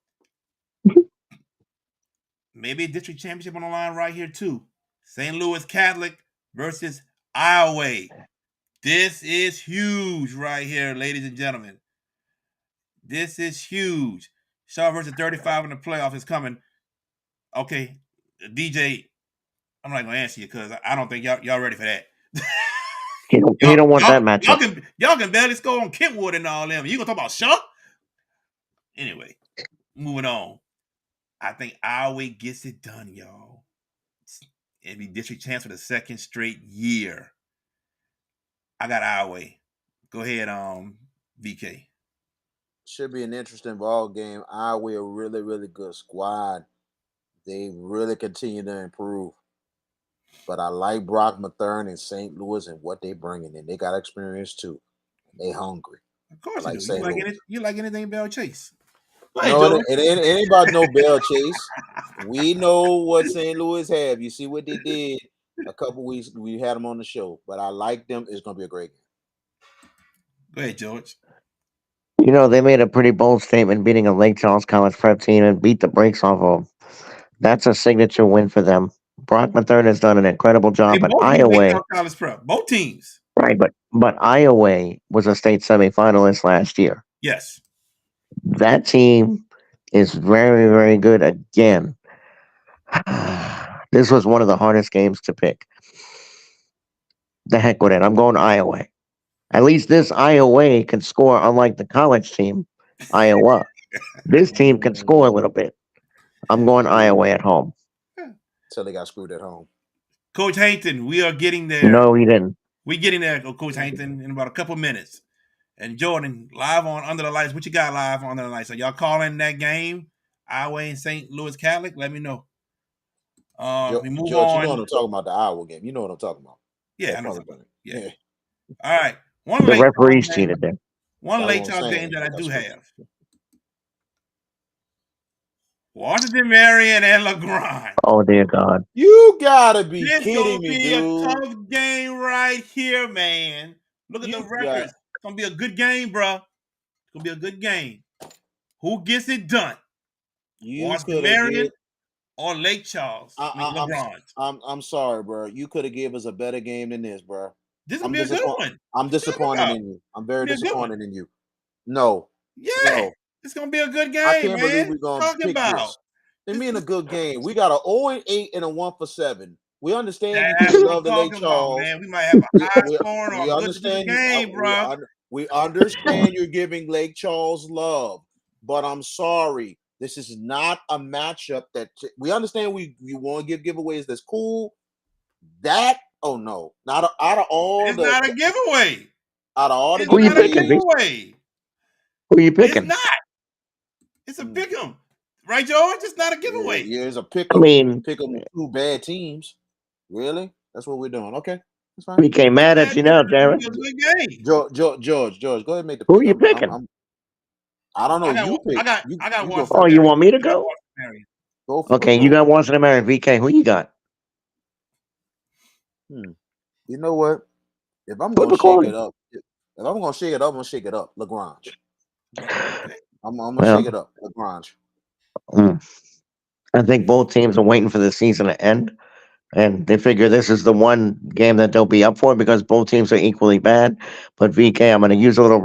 Maybe a district championship on the line right here, too. St. Louis Catholic versus Iowa. This is huge right here, ladies and gentlemen. This is huge. Shaw versus 35 in the playoff is coming. Okay, DJ, I'm not going to answer you because I don't think y'all ready for that. He don't want that matchup. Y'all can barely score on Kentwood and all them. You going to talk about Shaw? Anyway, moving on. I think Iowa gets it done, y'all. It'll be district champs for the 2nd straight year. I got Iowa. Go ahead, VK. Should be an interesting ball game. Iowa, a really, really good squad. They really continue to improve. But I like Brock Mathern and St. Louis and what they bringing in. They got experience too. They hungry. Of course you do. You like anything Bell Chase. No, it ain't about no Bell Chase. We know what St. Louis have. You see what they did a couple weeks. We had them on the show. But I like them. It's going to be a great game. Go ahead, George. You know, they made a pretty bold statement beating a Lake Charles College prep team and beat the brakes off of them. That's a signature win for them. Brock Mathern has done an incredible job, but Iowa. College prep, both teams. Right, but Iowa was a state semifinalist last year. Yes. That team is very, very good again. This was one of the hardest games to pick. The heck with it. I'm going Iowa. At least this Iowa can score, unlike the college team, Iowa. This team can score a little bit. I'm going Iowa at home. Until they got screwed at home. Coach Hankton, we are getting there. No, he didn't. We're getting there, Coach Hankton, in about a couple minutes. And Jordan, live on Under the Lights. What you got live on Under the Lights? Are y'all calling that game? Iowa and St. Louis Catholic? Let me know. We move George, on. you know what I'm talking about, the Iowa game. You know what I'm talking about. Yeah, I know. Yeah. All right. The referees cheated there. One late talk game that I do have. Washington Marion and LaGrange. Oh, dear God. You gotta be kidding me, dude. This gonna be a tough game right here, man. Look at the records. It's gonna be a good game, bro. gonna be a good game. Who gets it done? You Washington could have Marion get. or Lake Charles? I mean I, LeBron. I'm sorry, bro. You could have gave us a better game than this, bro. This is gonna I'm be a good disappointed. one. I'm What you talking disappointed about? in you. I'm It's very gonna be a good one. disappointed in you. No, Yeah, no. it's gonna be a good I game, can't believe man. we're What you gonna talking pick about? this. They This mean a is good game. We got a 0-8 and a 1-for-7. We understand you that's probably what I'm love the Lake talking about, Charles. man. We might have a We high we, scoring or we a good defensive understand you. game, bro. We understand you're giving Lake Charles love, but I'm sorry. This is not a matchup that we understand. You want to give giveaways. That's cool. That no, not out of all It's not a giveaway. the It's Who you not a picking, V? giveaways. giveaway. Who you It's picking? not. It's a pick 'em. Right, George? It's not a giveaway. Yeah, it's a I mean, pick 'em two bad teams. Really? That's what we're doing. Okay, that's fine. we came Two mad bad at you teams. now, It's gonna Jared. be a good game. George, go ahead and make the Who pick. you picking? I don't know. I got You pick. I got You go Washington Oh, first. you Marion. want me to I got go? Washington Marion. Okay, you Go. got Washington Marion, VK. Who you got? You know what? If I'm Flip gonna a shake it coin. up, I'm gonna shake it up. Lagrange. Okay. I'm gonna shake it Well, up. Lagrange. mm, I think both teams are waiting for the season to end, and they figure this is the one game that they'll be up for because both teams are equally bad. But VK, I'm going to use a little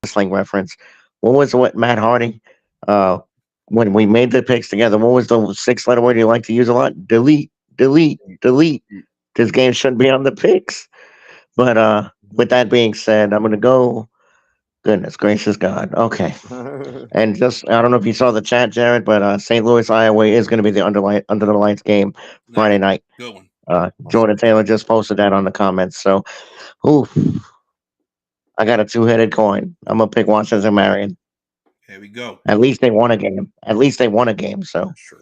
wrestling reference. What Matt Hardy? Uh, when we made the picks together, what was the six-letter word you like to use a lot? Delete, delete, delete. This game shouldn't be on the picks. But with that being said, I'm going to go. Goodness gracious God. Okay. And just, I don't know if you saw the chat, Jared, but St. Louis, Iowa is going to be the under the lights game Nice. Friday night. Good one. Jordan Taylor just posted that on the comments. So, oof, I got a two-headed coin. I'm going to pick Washington Marion. Here we go. At least they won a game. At least they won a game. So, That's true.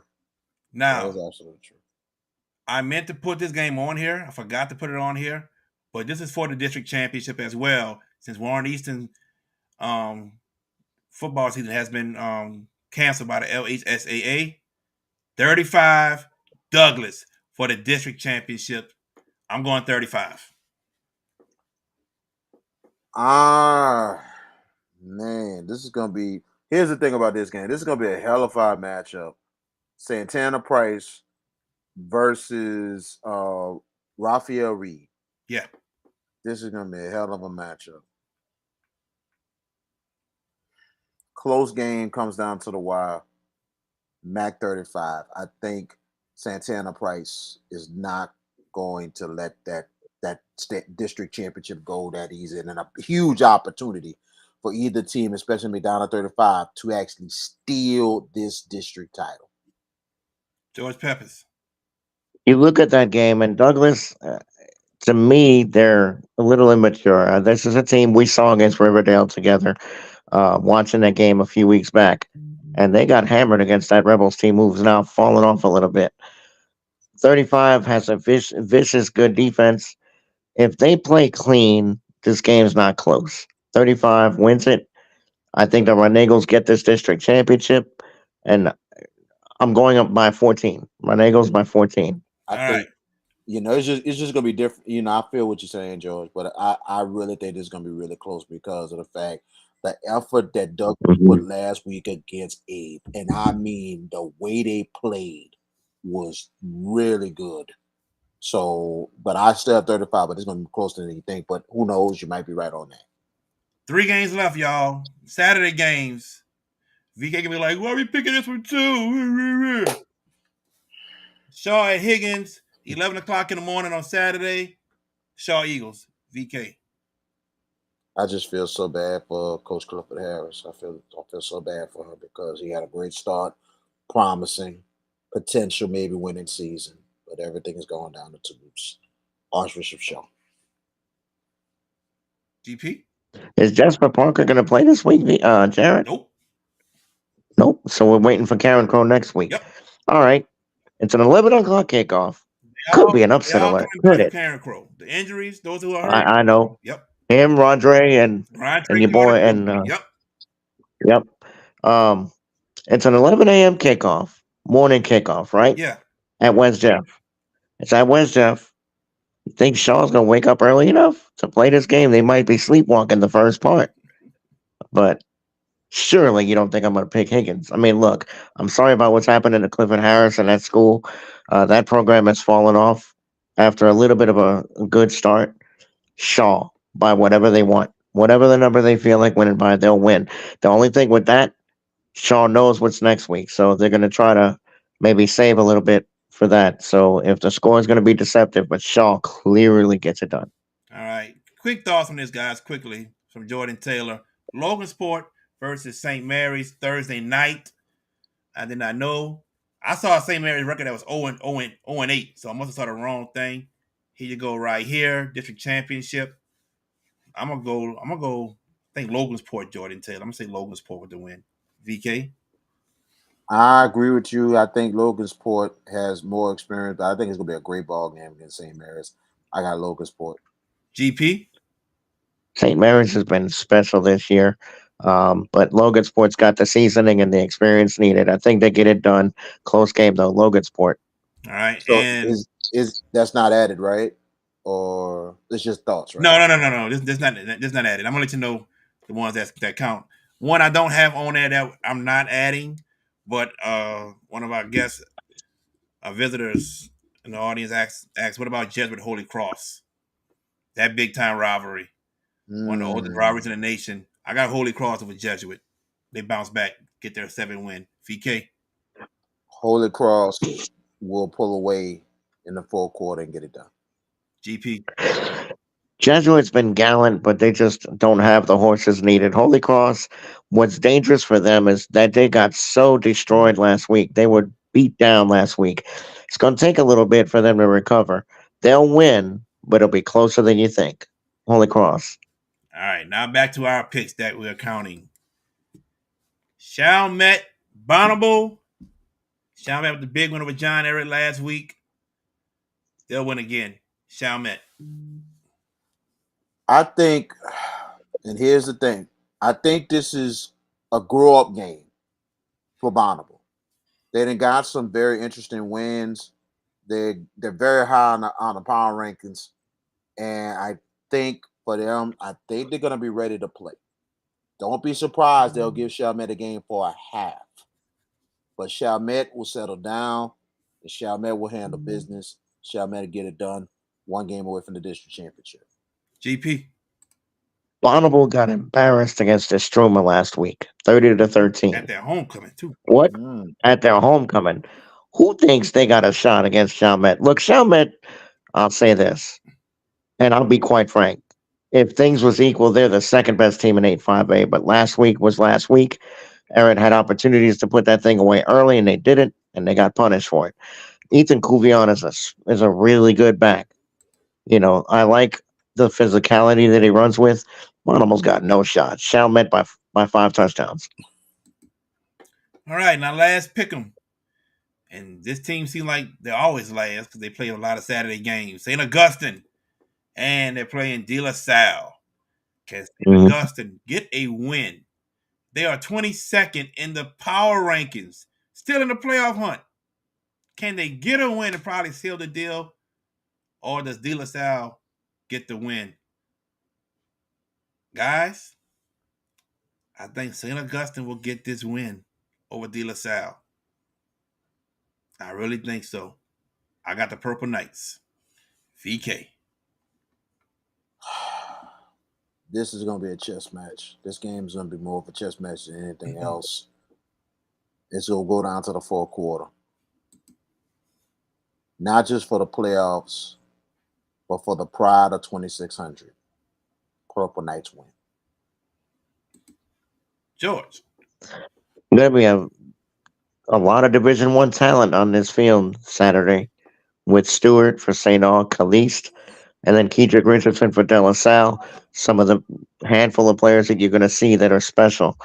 That Now, is absolutely true. I meant to put this game on here. I forgot to put it on here. But this is for the district championship as well, since Warren Easton football season has been canceled by the LHSAA. 35 Douglas for the district championship. I'm going 35. Man, this is gonna be. Here's the thing about this game. This is gonna be a hell of a matchup. Santana Price versus Raphael Reed. Yeah. This is gonna be a hell of a matchup. Close game comes down to the wire. Mac 35. I think Santana Price is not going to let that district championship go that easy, and a huge opportunity for either team, especially McDonald 35, to actually steal this district title. George Peppers. you look at that game, and Douglas, to me, they're a little immature. This is a team we saw against Riverdale together, watching that game a few weeks back, and they got hammered against that Rebels team who's now fallen off a little bit. 35 has a vicious, good defense. If they play clean, this game's not close. 35 wins it. I think the Run Eagles get this district championship, and I'm going up by 14. Run Eagles by 14. I All think right. it's just gonna be different. I feel what you're saying, George, but I really think this is gonna be really close because of the fact the effort that Doug put last week against Abe, and I mean the way they played was really good. So, but I still have 35, but it's gonna be closer than you think. But who knows? You might be right on that. 3 games left, y'all. Saturday games. VK can be like, why are we picking this one too? Shaw at Higgins, 11 o'clock in the morning on Saturday. Shaw Eagles, VK. I just feel so bad for Coach Clifford Harris. I feel so bad for her because he had a great start, promising potential, maybe winning season, but everything is going down the tubes. Archbishop Shaw. GP? Is Jasper Parker going to play this week, Jared? Nope. Nope. So we're waiting for Karen Crow next week. Yep. All right. It's an 11 o'clock kickoff. Could be an They upset all alert. coming Could back from it? Karen Crow. The injuries, those who are hurt. I know. Yep. Him, Rondre, and Brian your boy, and yep. yep. It's an 11 a.m. kickoff, morning kickoff, right? Yeah. At West Jeff. It's at West Jeff. You think Shaw's gonna wake up early enough to play this game? They might be sleepwalking the first part, but Surely you don't think I'm going to pick Higgins. I mean, look, I'm sorry about what's happening to Clifford Harris and that school. That program has fallen off after a little bit of a good start. Shaw, by whatever they want. Whatever the number they feel like winning by, they'll win. The only thing with that, Shaw knows what's next week. So they're going to try to maybe save a little bit for that. So if the score is going to be deceptive, but Shaw clearly gets it done. All right. Quick thoughts on this, guys, quickly from Jordan Taylor. Logansport versus St. Mary's Thursday night. I did not know. I saw a St. Mary's record that was 0-8, so I must have saw the wrong thing. Here you go, right here, district championship. I'm gonna go. I think Logansport, Jordan Taylor. I'm gonna say Logansport with the win. VK. I agree with you. I think Logansport has more experience, but I think it's gonna be a great ball game against St. Mary's. I got Logansport. GP. St. Mary's has been special this year. But Logan Sport's got the seasoning and the experience needed. I think they get it done. Close game though, Logan Sport. All right, So and is that's not added, right? Or it's just thoughts, right? no. This not added. I'm gonna let you know the ones that count. One I don't have on there that I'm not adding, but one of our guests, our visitors in the audience asked, what about Jesuit Holy Cross? That big time rivalry, one of the oldest rivalries in the nation. I got Holy Cross over Jesuit. They bounce back, get their 7 win. VK. Holy Cross will pull away in the fourth quarter and get it done. GP. Jesuit's been gallant, but they just don't have the horses needed. Holy Cross, what's dangerous for them is that they got so destroyed last week. They were beat down last week. It's going to take a little bit for them to recover. They'll win, but it'll be closer than you think. Holy Cross. All right, now back to our picks that we're counting. Chalmette, Bonneville. Chalmette with the big one over John Eric last week. They'll win again. Chalmette. I think, and here's the thing, I think this is a grow up game for Bonneville. They done got some very interesting wins. They're very high on the power rankings, and I think for them, I think they're gonna be ready to play. Don't be surprised they'll give Chalmette a game for a half, but Chalmette will settle down, and Chalmette will handle business. Chalmette will get it done. One game away from the district championship. GP. Bonneville got embarrassed against Estroma last week, 30-13. At their homecoming, too. What? At their homecoming. Who thinks they got a shot against Chalmette? Look, Chalmette, I'll say this, and I'll be quite frank. If things was equal, they're the second best team in 8-5A, but last week was last week. Aaron had opportunities to put that thing away early, and they didn't, and they got punished for it. Ethan Couvion is a really good back. You know, I like the physicality that he runs with. One almost got no shot. Chalmette by 5 touchdowns. All right, now last pick 'em. And this team seems like they're always last because they play a lot of Saturday games. St. Augustine, and they're playing De La Salle. Can St. Augustine get a win? They are 22nd in the power rankings, still in the playoff hunt. Can they get a win and probably seal the deal? Or does De La Salle get the win? Guys, I think St. Augustine will get this win over De La Salle. I really think so. I got the Purple Knights. VK. This is going to be a chess match. This game is going to be more of a chess match than anything else. It's going to go down to the fourth quarter. Not just for the playoffs, but for the pride of 2600. Purple Knights win. George. Then we have a lot of Division One talent on this field Saturday, with Stewart for St. Aug, Caliste, and then Kedrick Richardson for De La Salle. Some of the handful of players that you're going to see that are special.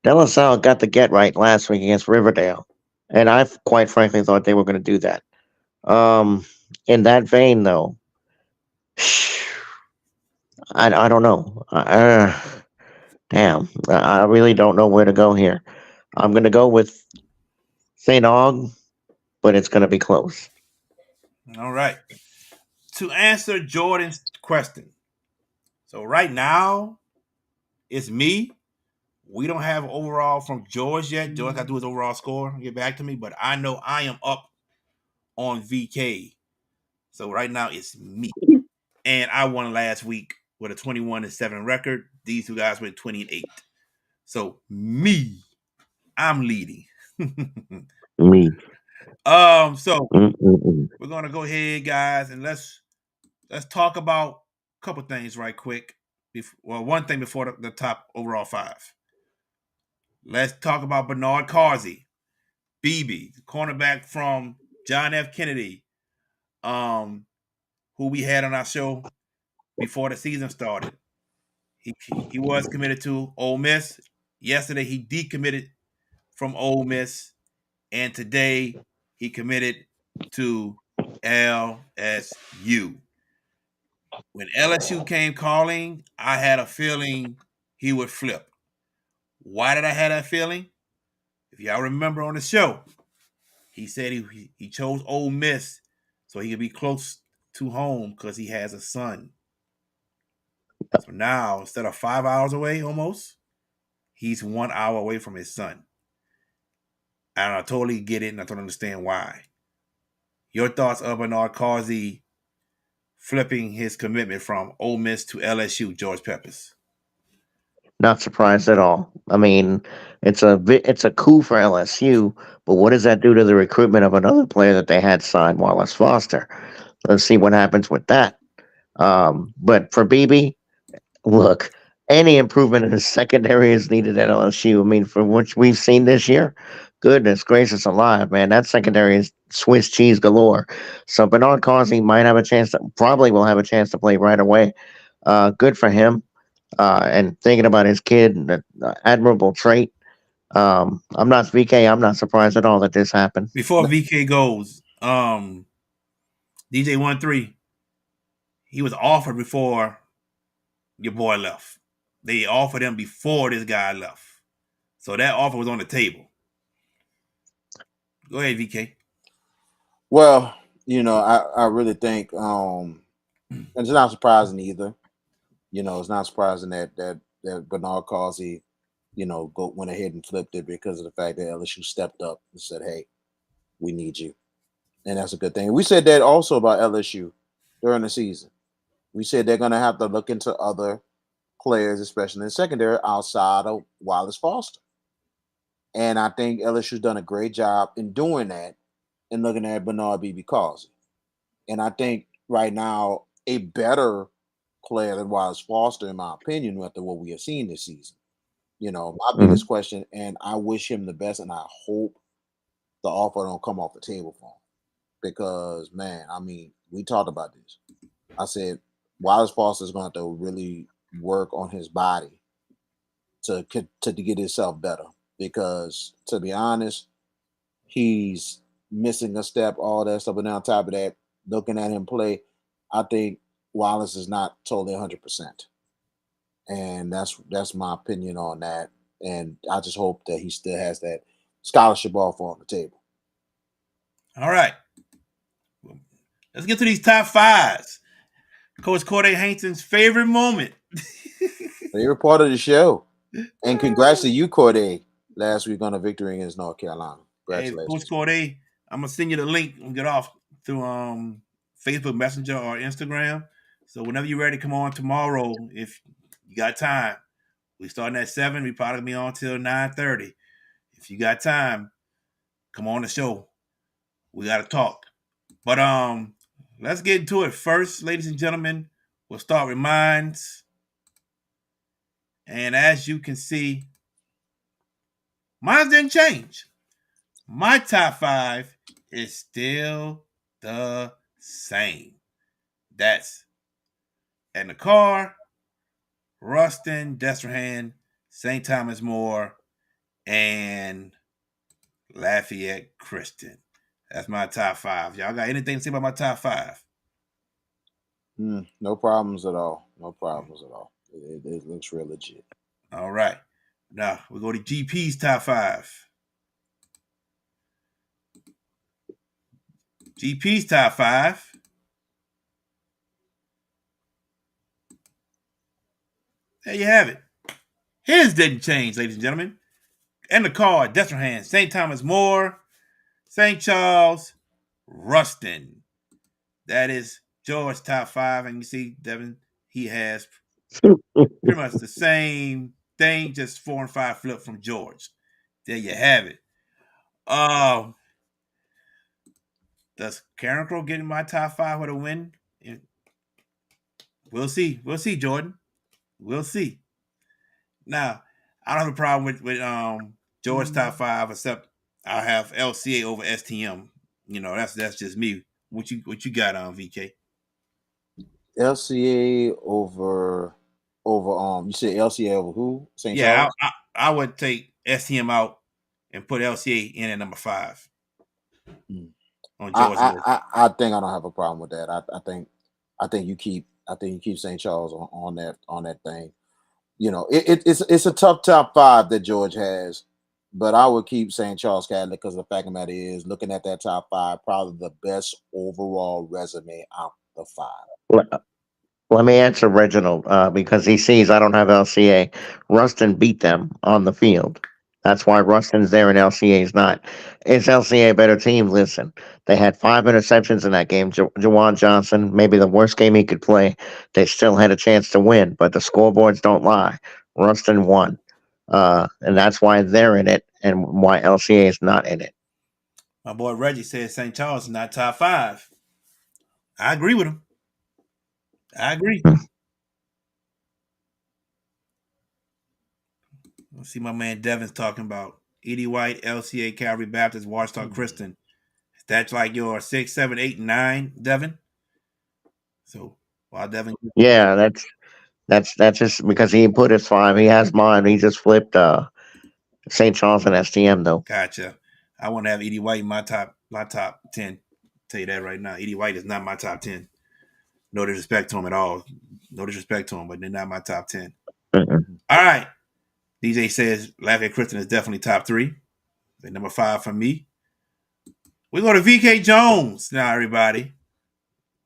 De La Salle got the get right last week against Riverdale, and I quite frankly thought they were going to do that. In that vein, though, I don't know. Damn, I really don't know where to go here. I'm going to go with St. Aug, but it's going to be close. All right. To answer Jordan's question, so right now, it's me, We don't have overall from George yet. George got to do his overall score and get back to me, but I know I am up on VK. So right now it's me. And I won last week with a 21-7 record. These two guys went 20-8. So me, I'm leading. Me. So Mm-mm-mm. we're gonna go ahead, guys, and let's talk about a couple things right quick. Well, one thing before the top overall five. Let's talk about Bernard Carsey, BB, cornerback from John F. Kennedy, who we had on our show before the season started. He was committed to Ole Miss. Yesterday he decommitted from Ole Miss, and today he committed to LSU. When LSU came calling, I had a feeling he would flip. Why did I have that feeling? If y'all remember on the show, he said he chose Ole Miss so he could be close to home because he has a son. So now, instead of 5 hours away almost, he's 1 hour away from his son. And I totally get it and I totally understand why. Your thoughts of Bernard Carsey flipping his commitment from Ole Miss to LSU, George Peppers? Not surprised at all. I mean, it's a coup for LSU, but what does that do to the recruitment of another player that they had signed, Wallace Foster? Let's see what happens with that. But for BB, look, any improvement in the secondary is needed at LSU. I mean, for what we've seen this year, goodness gracious alive, man, that secondary is Swiss cheese galore. So Bernard Causey might have a chance to, probably will have a chance to play right away. Good for him. And thinking about his kid, the admirable trait. I'm not VK. I'm not surprised at all that this happened. Before VK goes, DJ 13, he was offered before your boy left. They offered him before this guy left. So that offer was on the table. Go ahead, VK. Well, I really think it's not surprising either. It's not surprising that Bernard Causey, went ahead and flipped it because of the fact that LSU stepped up and said, "Hey, we need you," and that's a good thing. We said that also about LSU during the season. We said they're going to have to look into other players, especially in the secondary, outside of Wallace Foster. And I think LSU's done a great job in doing that and looking at Bernard B.B. Causey. And I think right now, a better player than Wallace Foster, in my opinion, after what we have seen this season. My Mhm. biggest question, and I wish him the best, and I hope the offer don't come off the table for him. Because, man, I mean, we talked about this. I said Wallace Foster is going to have to really work on his body to get himself better. Because, to be honest, he's missing a step, all that stuff. And on top of that, looking at him play, I think Wallace is not totally 100%. And that's my opinion on that. And I just hope that he still has that scholarship offer on the table. All right. Let's get to these top fives. Coach Corday Hankton's favorite moment. Favorite part of the show. And congrats to you, Corday, last week on a victory against North Carolina. Hey, Coach Congratulations. Corday, I'm gonna send you the link and get off through Facebook Messenger or Instagram. So whenever you're ready, come on tomorrow if you got time. We starting at 7. We probably be on till 9:30. If you got time, come on the show. We gotta talk. But let's get into it first, ladies and gentlemen. We'll start with mines. And as you can see, mine didn't change. My top 5 is still the same. That's in the car, Ruston, Destrehan, St. Thomas More, and Lafayette Christian. That's my top 5. Y'all got anything to say about my top 5? No problems at all. No problems at all. It looks real legit. All right. Now we go to GP's top 5. GP's top 5. There you have it. His didn't change, ladies and gentlemen. And the card, Destrehan, St. Thomas More, St. Charles, Ruston. That is George top 5. And you see, Devin, he has pretty much the same thing, just 4 and 5 flip from George. There you have it. Does Karen Crow get in my top 5 with a win? We'll see. We'll see, Jordan. We'll see. Now, I don't have a problem with George top 5, except I have LCA over STM. You know, that's just me. What you got on VK? LCA over you said LCA over who? St. Yeah, Charles? I would take STM out and put LCA in at number 5 on George list. I think I don't have a problem with that. I think you keep St. Charles on that thing. You know, it's a tough top 5 that George has, but I would keep St. Charles Catholic because the fact of the matter is, looking at that top 5, probably the best overall resume out the 5. Let me answer Reginald because he sees I don't have LCA. Ruston beat them on the field. That's why Ruston's there and LCA's not. Is LCA a better team? Listen, they had 5 interceptions in that game. Jawan Johnson, maybe the worst game he could play. They still had a chance to win, but the scoreboards don't lie. Ruston won. And that's why they're in it and why LCA is not in it. My boy Reggie says St. Charles is not top 5. I agree with him. I agree. Let's see, my man Devin's talking about Edie White, LCA, Calvary Baptist, Washington Christian. That's like your 6, 7, 8, 9, Devin. So while Devin, Yeah, that's just because he put his 5. He has mine. He just flipped St. Charles and STM though. Gotcha. I want to have Edie White in my top 10. I'll tell you that right now. Edie White is not my top 10. No disrespect to him at all. No disrespect to him, but they're not my top 10. Mm-mm. All right. DJ says Lafayette Christian is definitely top 3. And number 5 for me. We go to VK Jones now, everybody.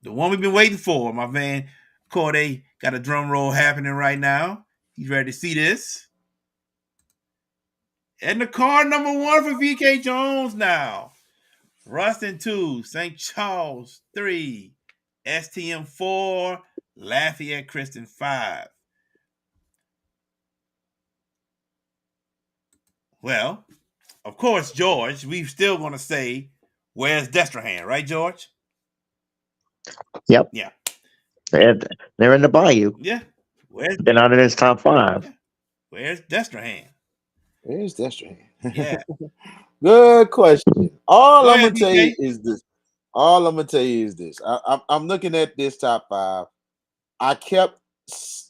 The one we've been waiting for. My man Corday got a drum roll happening right now. He's ready to see this. And the card number 1 for VK Jones now. Ruston 2, St. Charles 3, STM 4, Lafayette Christian 5. Well, of course, George, we still want to say, where's Destrehan, right, George? Yep. Yeah. They're in the bayou. Yeah. They're not in his top 5. Yeah. Where's Destrehan? Where's Destrehan? Yeah. Good question. All Go I'm ahead, gonna tell DJ. you is this. All I'm gonna tell you is this. I'm looking at this top 5. I kept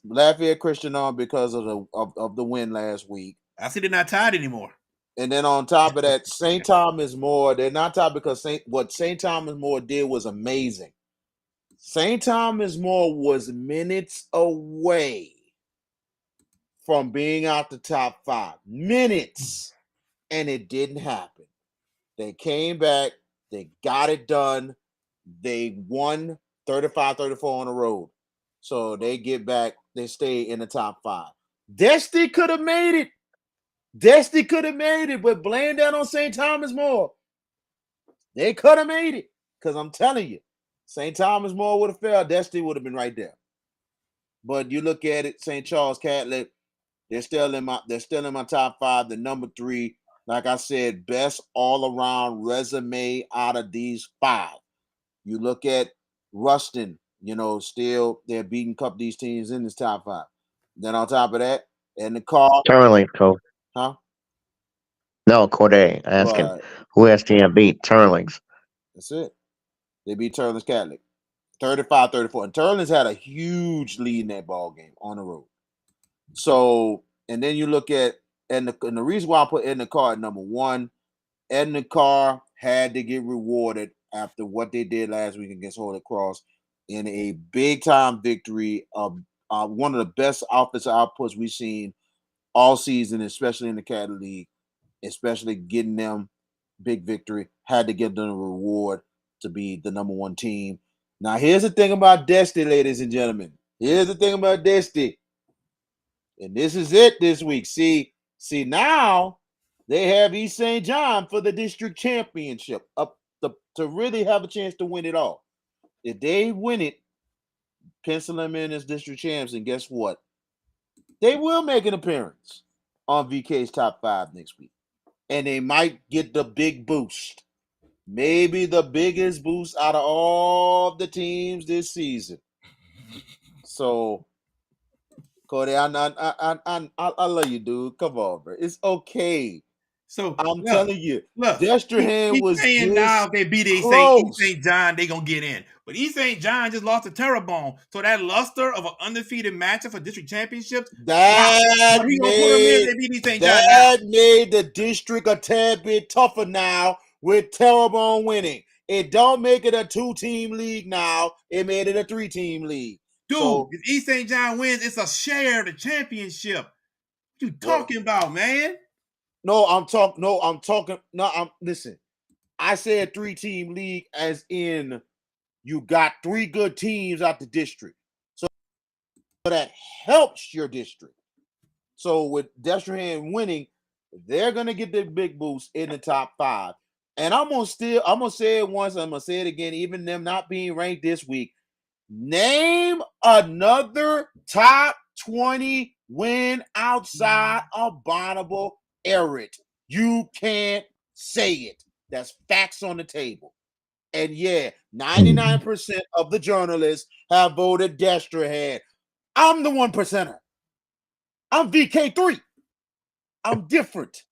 Lafayette Christian on because of the win last week. I see they're not tied anymore. And then on top of that, St. Thomas More, they're not tied because what St. Thomas More did was amazing. St. Thomas More was minutes away from being out the top 5. Minutes. And it didn't happen. They came back. They got it done. They won 35-34 on the road. So they get back. They stay in the top 5. Destiny could have made it. Destiny could have made it, but blame that on St. Thomas More. They could have made it. Because I'm telling you, St. Thomas More would have failed. Destiny would have been right there. But you look at it, St. Charles Catholic, they're still in my top 5. The number 3, like I said, best all-around resume out of these 5. You look at Ruston, still they're beating up these teams in this top 5. Then on top of that, and the call. Turlings, coach. Huh? No, Corday asking who STM beat Turlings. That's it. They beat Turlings Catholic 35-34. And Turlings had a huge lead in that ball game on the road. So, and then you look at, and the reason why I put Edna Carr at number 1, Edna Carr had to get rewarded after what they did last week against Holy Cross in a big-time victory of one of the best offensive outputs we've seen all season, especially in the Catholic League, especially getting them big victory. Had to give them a reward to be the number 1 team. Now, here's the thing about Destiny, ladies and gentlemen. Here's the thing about Destiny. And this is it this week. See now they have East St. John for the district championship to really have a chance to win it all. If they win it, pencil them in as district champs, and guess what? They will make an appearance on VK's top 5 next week. And they might get the big boost. Maybe the biggest boost out of all the teams this season. So, Cody, I love you, dude. Come on, bro. It's okay. So I'm telling you, look, Destrehan was saying now if they beat East St. John, they gonna get in. But East St. John just lost to Terrebonne, so that luster of an undefeated matchup for district championships that made the district a tad bit tougher now with Terrebonne winning. It don't make it a 2-team league now. It made it a 3-team league. Dude, so, if East St. John wins, it's a share of the championship. What you talking about, man? Listen. I said 3-team league as in you got 3 good teams out the district. So that helps your district. So with Destrehan winning, they're gonna get the big boost in the top 5. And I'm gonna say it once, I'm gonna say it again, even them not being ranked this week. Name another top 20 win outside of Bonneville Everett. You can't say it. That's facts on the table. And yeah, 99% of the journalists have voted Destrehan. I'm the 1%er. I'm VK3. I'm different.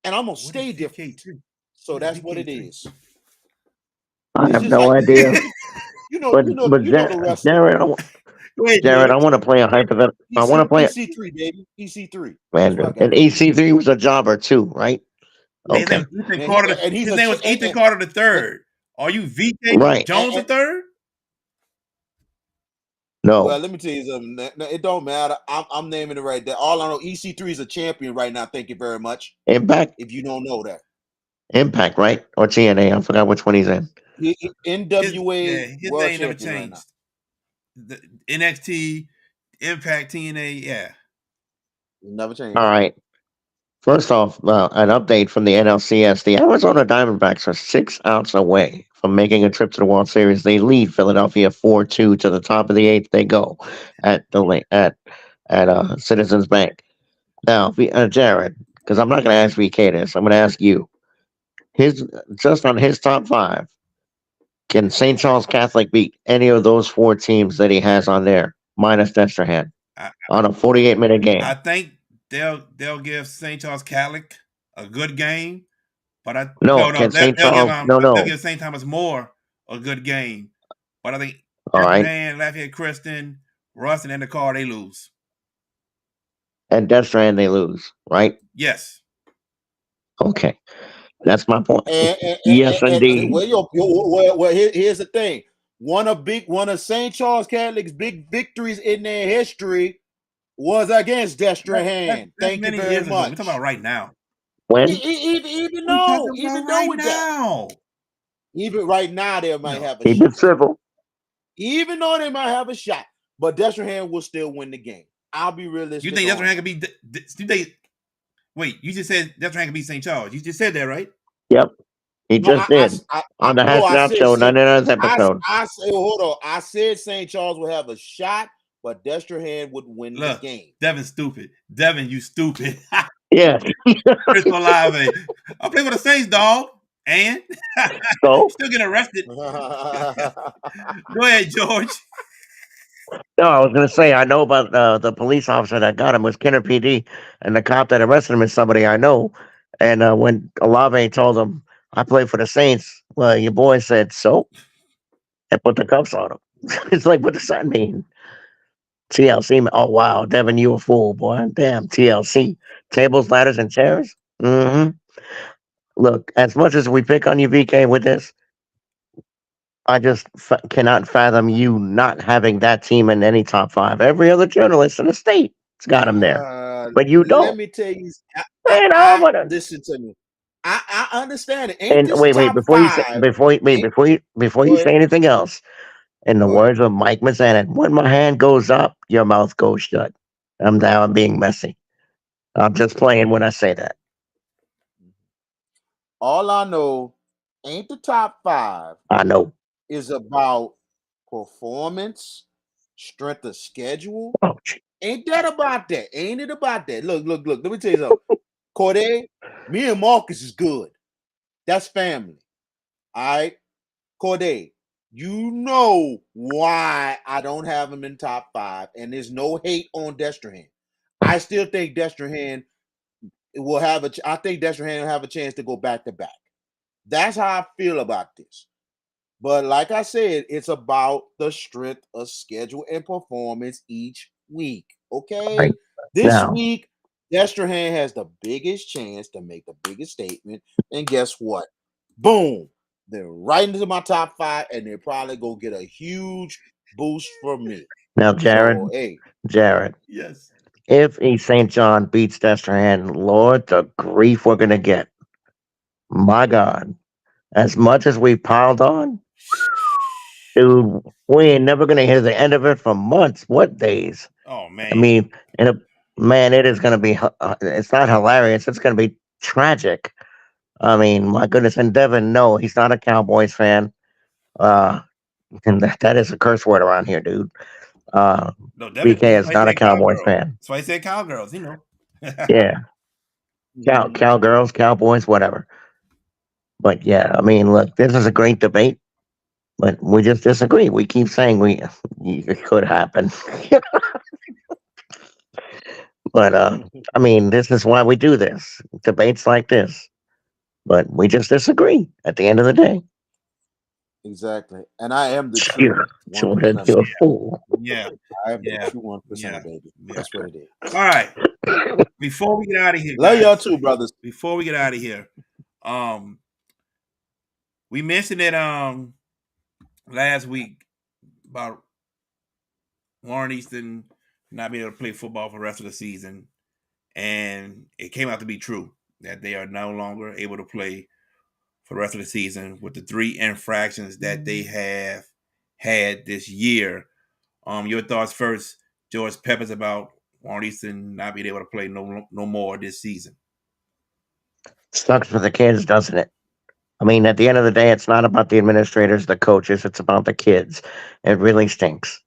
And I'm going to stay different. So that's what it is. I have no idea. You know the rest. Jared, I want to play a hypothetical. I want to play EC3, baby. EC3. Man, and EC3 was a jobber too, right? Okay. His name was Ethan Carter III. Are you VK Jones III? No. Well, let me tell you something. It don't matter. I'm naming it right there. All I know, EC3 is a champion right now. Thank you very much. Impact. If you don't know that. Impact, right? Or TNA. I forgot which one he's in. NWA his World name never Champion changed. Right the NXT, Impact, TNA, yeah. Never changed. All right. First off, an update from the NLCS. The Arizona Diamondbacks are 6 outs away from making a trip to the World Series. They lead Philadelphia 4-2 to the top of the 8th. They go at Citizens Bank. Now, Jared, because I'm not going to ask VK this, I'm going to ask you. Just on his top 5, can St. Charles Catholic beat any of those 4 teams that he has on there, minus Destrehan, on a 48-minute game? I think they'll give St. Charles Catholic a good game, but they'll give St. Thomas More a good game. But I think Destrehan, Lafayette Christian, Ruston, and the car, they lose. And Destrehan, they lose, right? Yes. Okay. That's my point. Yes, indeed. Well, here's the thing. One of St. Charles Catholic's big victories in their history was against Destrehan. Thank you very much. We're talking about right now. When? Even though right now they might have a shot. Keep it civil. Even though they might have a shot, but Destrehan will still win the game. I'll be realistic. You think Destrehan could be? Wait, you just said Destrehan could beat St. Charles. You just said that, right? Yep. He just did. On the Hash Out Show, 99th episode. Hold on. I said St. Charles would have a shot, but Destrehan would win the game. Devin's stupid. Devin, you stupid. Yeah. Crystal Live. I play for the Saints, dog. And so? Still getting arrested. Go ahead, George. No, I was going to say, I know about the police officer that got him was Kenner PD, and the cop that arrested him is somebody I know. And when Olave told him, I play for the Saints, well, your boy said, so? And put the cuffs on him. It's like, what does that mean? TLC, oh, wow, Devin, you a fool, boy. Damn, TLC. Tables, ladders, and chairs? Mm-hmm. Look, as much as we pick on you, VK, with this, I just cannot fathom you not having that team in any top 5. Every other journalist in the state has got them there, but you don't. Let me tell you, listen to me. I understand it. And wait, before you say anything else, in the words of Mike Mazzanin, when my hand goes up, your mouth goes shut. I'm being messy. I'm just playing when I say that. All I know ain't the top 5 I know. is about performance, strength of schedule. Oh, Ain't that about that? Ain't it about that? Look. Let me tell you something. Corday, me and Marcus is good. That's family. All right. Corday, you know why I don't have him in top 5, and there's no hate on Destrehan. I still think Destrehan will have I think Destrehan will have a chance to go back to back. That's how I feel about this. But like I said, it's about the strength of schedule and performance each week. Okay. right This now. week, Destrehan has the biggest chance to make the biggest statement. And guess what? Boom. They're right into my top 5, and they're probably going to get a huge boost from me. Now, So, Jared, hey. Jared, Yes. if East St. John beats Destrehan, Lord, the grief we're gonna get. My God, as much as we piled on, dude, we ain't never gonna hear the end of it for months. What days? Oh I man. mean, man, it is gonna be. It's not hilarious. It's gonna be tragic. I mean, my goodness. And Devin, no, he's not a Cowboys fan. Uh, and that is a curse word around here, dude. Uh, No, Devin. BK That's is why he not a said Cowboys cowgirl. fan. That's why he said cowgirls. You know. Yeah, cowgirls, Cowboys, whatever. But yeah, I mean, look, this is a great debate, but we just disagree. We keep saying it could happen, but I mean, this is why we do this debates like this. But we just disagree at the end of the day. Exactly. And I am the You're, true 1%. you're a fool. Yeah. I am the Yeah. true 1%, Yeah. baby. Yeah. That's what it is. All right. Before we get out of here, Love y'all guys. too, brothers. Before we get out of here, um, we mentioned it last week about Warren Easton not being able to play football for the rest of the season, and it came out to be true that they are no longer able to play for the rest of the season with the 3 infractions that they have had this year. Your thoughts first, George Peppers, about Warren Easton not being able to play no more this season. Sucks for the kids, doesn't it? I mean, at the end of the day, it's not about the administrators, the coaches. It's about the kids. It really stinks.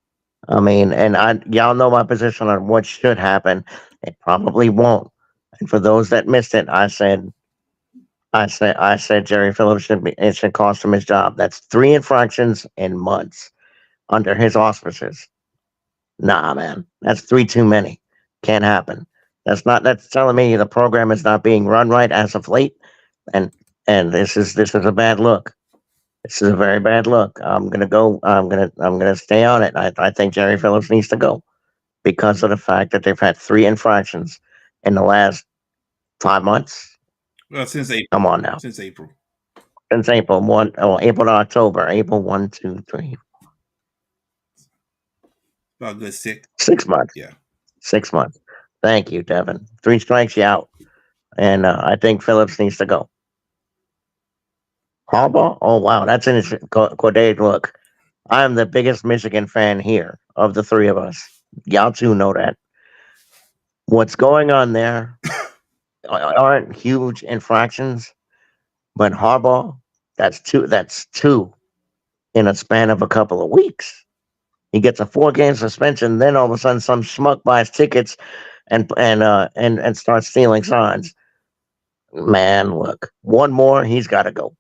I mean, and y'all know my position on what should happen. It probably won't. And for those that missed it, I said Jerry Phillips it should cost him his job. That's 3 infractions in months under his auspices. Nah, man, that's 3 too many. Can't happen. That's telling me the program is not being run right as of late, and this is a bad look. This is a very bad look. I'm gonna go. I'm gonna stay on it. I think Jerry Phillips needs to go because of the fact that they've had 3 infractions in the last 5 months. Well, since April. Come on now. Since April. Since April to October. April 1, 2, 3. About a good 6. 6 months. Yeah. 6 months. Thank you, Devin. 3 strikes, you out. And I think Phillips needs to go. Harbaugh? Oh, wow. That's in his Corday. Look, I'm the biggest Michigan fan here of the 3 of us. Y'all two know that. What's going on there aren't huge infractions, but Harbaugh, that's two in a span of a couple of weeks. He gets a 4-game suspension, then all of a sudden some schmuck buys tickets and starts stealing signs. Man, look, one more, he's got to go.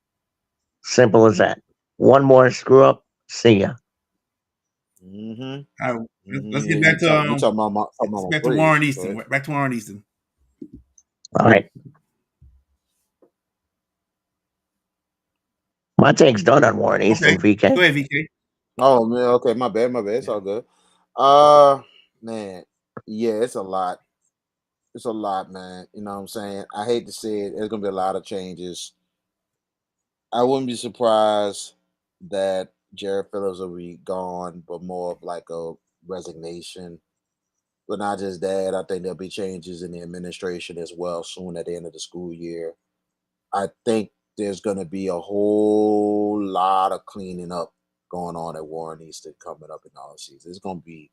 Simple as that. One more screw up, see ya. Mm-hmm. All right, let's Yeah, get back to you talking about let's my back to praise. Warren Easton. Back to Warren Easton. All right. My take's done on Warren Easton, Okay, VK. go ahead, VK. Oh man, okay, my bad. It's Yeah. all good. Man, yeah, it's a lot. It's a lot, man. You know what I'm saying? I hate to say it. There's gonna be a lot of changes. I wouldn't be surprised that Jared Phillips will be gone, but more of like a resignation. But not just that, I think there'll be changes in the administration as well soon at the end of the school year. I think there's going to be a whole lot of cleaning up going on at Warren Easton coming up in all season. It's going to be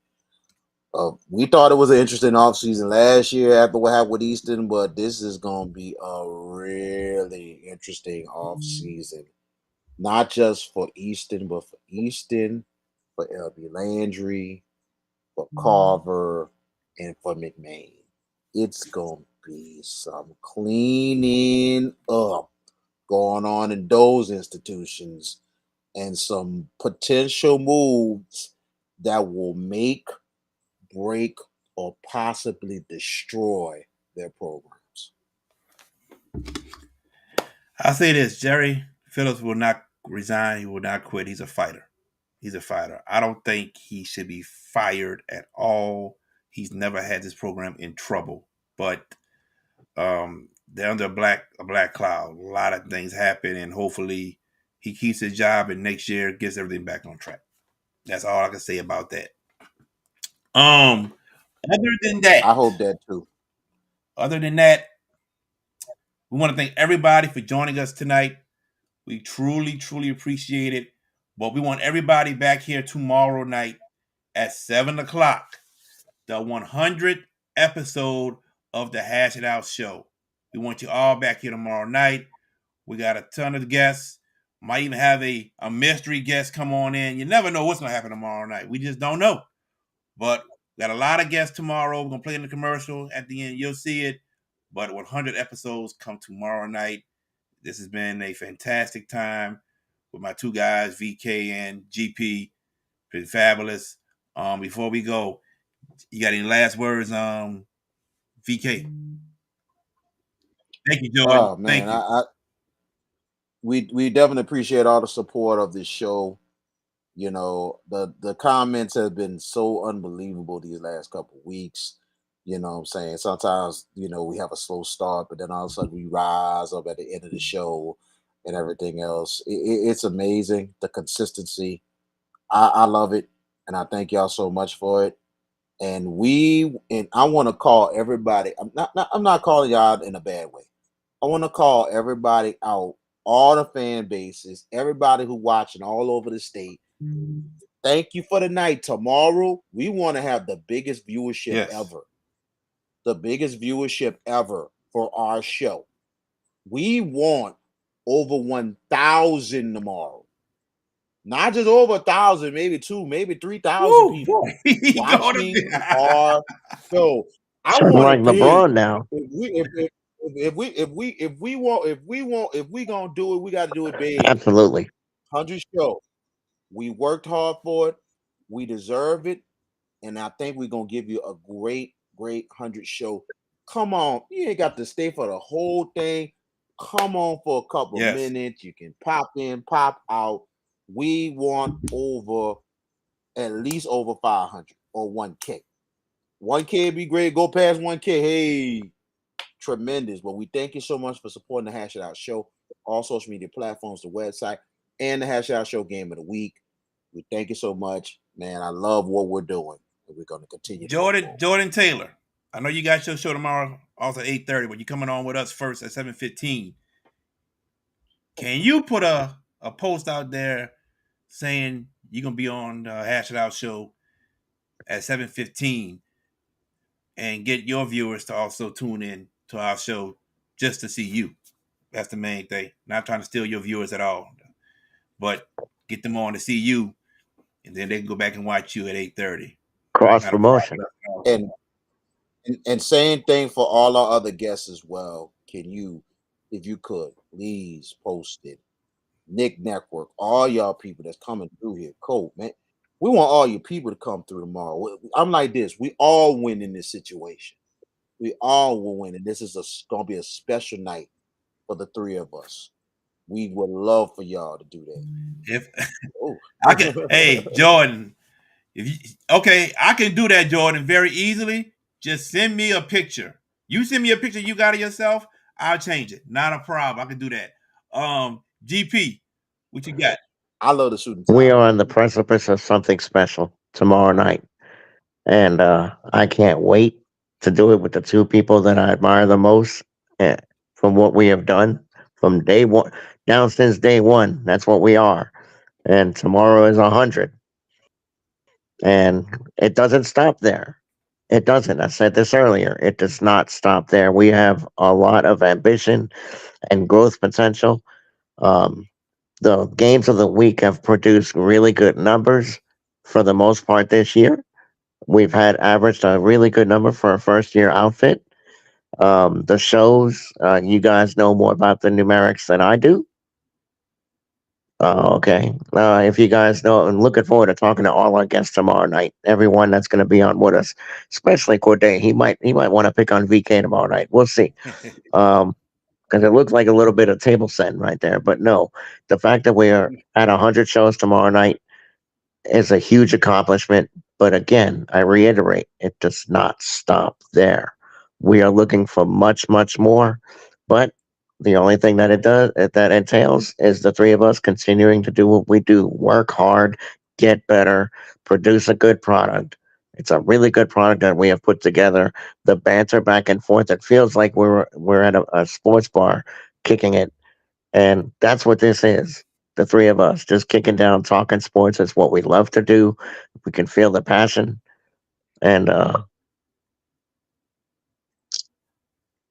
We thought it was an interesting offseason last year after what happened with Easton, but this is going to be a really interesting offseason. Not just for Easton, but for Easton, for LB Landry, for Carver, and for McMahon. It's going to be some cleaning up going on in those institutions and some potential moves that will make, break, or possibly destroy their programs. I'll say this: Jerry Phillips will not resign. He will not quit. He's a fighter. He's a fighter. I don't think he should be fired at all. He's never had this program in trouble, but they're under a black cloud. A lot of things happen, and hopefully he keeps his job and next year gets everything back on track. That's all I can say about that. Um, other than that, I hope that too. other than that, we want to thank everybody for joining us tonight. We truly, truly appreciate it. But we want everybody back here tomorrow night at 7 o'clock, the 100th episode of the Hash It Out Show. We want you all back here tomorrow night. We got a ton of guests. Might even have a mystery guest come on in. You never know what's going to happen tomorrow night. We just don't know. But we got a lot of guests tomorrow. We're going to play in the commercial at the end. You'll see it. But 100 episodes come tomorrow night. This has been a fantastic time with my two guys, VK and GP. Been fabulous. Before we go, you got any last words, VK? Thank you, Jordan. Oh man, Thank you. We definitely appreciate all the support of this show. You know, the comments have been so unbelievable these last couple of weeks. You know what I'm saying? Sometimes, we have a slow start, but then all of a sudden we rise up at the end of the show and everything else. It's amazing, the consistency. I love it, and I thank y'all so much for it. And I want to call everybody. I'm not calling y'all out in a bad way. I want to call everybody out, all the fan bases, everybody who watching all over the state. Thank you for the night. Tomorrow, we want to have the biggest viewership ever. The biggest viewership ever for our show. We want over 1,000 tomorrow. Not just over 1,000, maybe 2, maybe 3,000 people watching our show. I want like LeBron now. If we gonna do it, we got to do it big. Absolutely. 100 show. We worked hard for it. We deserve it, and I think we're gonna give you a great 100 show. Come on, you ain't got to stay for the whole thing. Come on for a couple minutes. You can pop in, pop out. We want at least over 500 or 1K. 1K would be great. Go past 1K. Hey, tremendous. But we thank you so much for supporting the Hash It Out Show, all social media platforms, the website, and the Hash It Out Show Game of the Week. We thank you so much, man. I love what we're doing, and we're going to continue. Jordan Taylor, I know you got your show tomorrow, also at 8:30, but you're coming on with us first at 7:15. Can you put a post out there saying you're gonna be on the Hash It Out Show at 7:15 and get your viewers to also tune in to our show just to see you? That's the main thing. Not trying to steal your viewers at all, but get them on to see you, and then they can go back and watch you at 8:30. Cross promotion. And same thing for all our other guests as well. Can you, if you could, please post it. Nick Network, all y'all people that's coming through here. Cool, man. We want all your people to come through tomorrow. I'm like this. We all win in this situation. We all will win. And this is going to be a special night for the three of us. We would love for y'all to do that. I can, hey, Jordan, I can do that, Jordan, very easily. Just send me a picture. You send me a picture you got of yourself, I'll change it. Not a problem. I can do that. GP, what you got? I love the shooting. We are on the precipice of something special tomorrow night. And I can't wait to do it with the two people that I admire the most from what we have done from day one, down since day one. That's what we are. And tomorrow is 100. And it doesn't stop there. It doesn't. I said this earlier. It does not stop there. We have a lot of ambition and growth potential. Um, the games of the week have produced really good numbers for the most part this year. We've had averaged a really good number for a first year outfit. The shows, you guys know more about the numerics than I do. Okay. If you guys know, I'm looking forward to talking to all our guests tomorrow night. Everyone that's going to be on with us, especially Corday. He might want to pick on VK tomorrow night. We'll see. Because it looks like a little bit of table setting right there. But no, the fact that we are at 100 shows tomorrow night is a huge accomplishment. But again, I reiterate, it does not stop there. We are looking for much, much more. But the only thing that it does that entails is the three of us continuing to do what we do: work hard, get better, produce a good product. It's a really good product that we have put together. The banter back and forth, it feels like we're at a sports bar kicking it. And that's what this is. The three of us just kicking down, talking sports is what we love to do. We can feel the passion. And oh,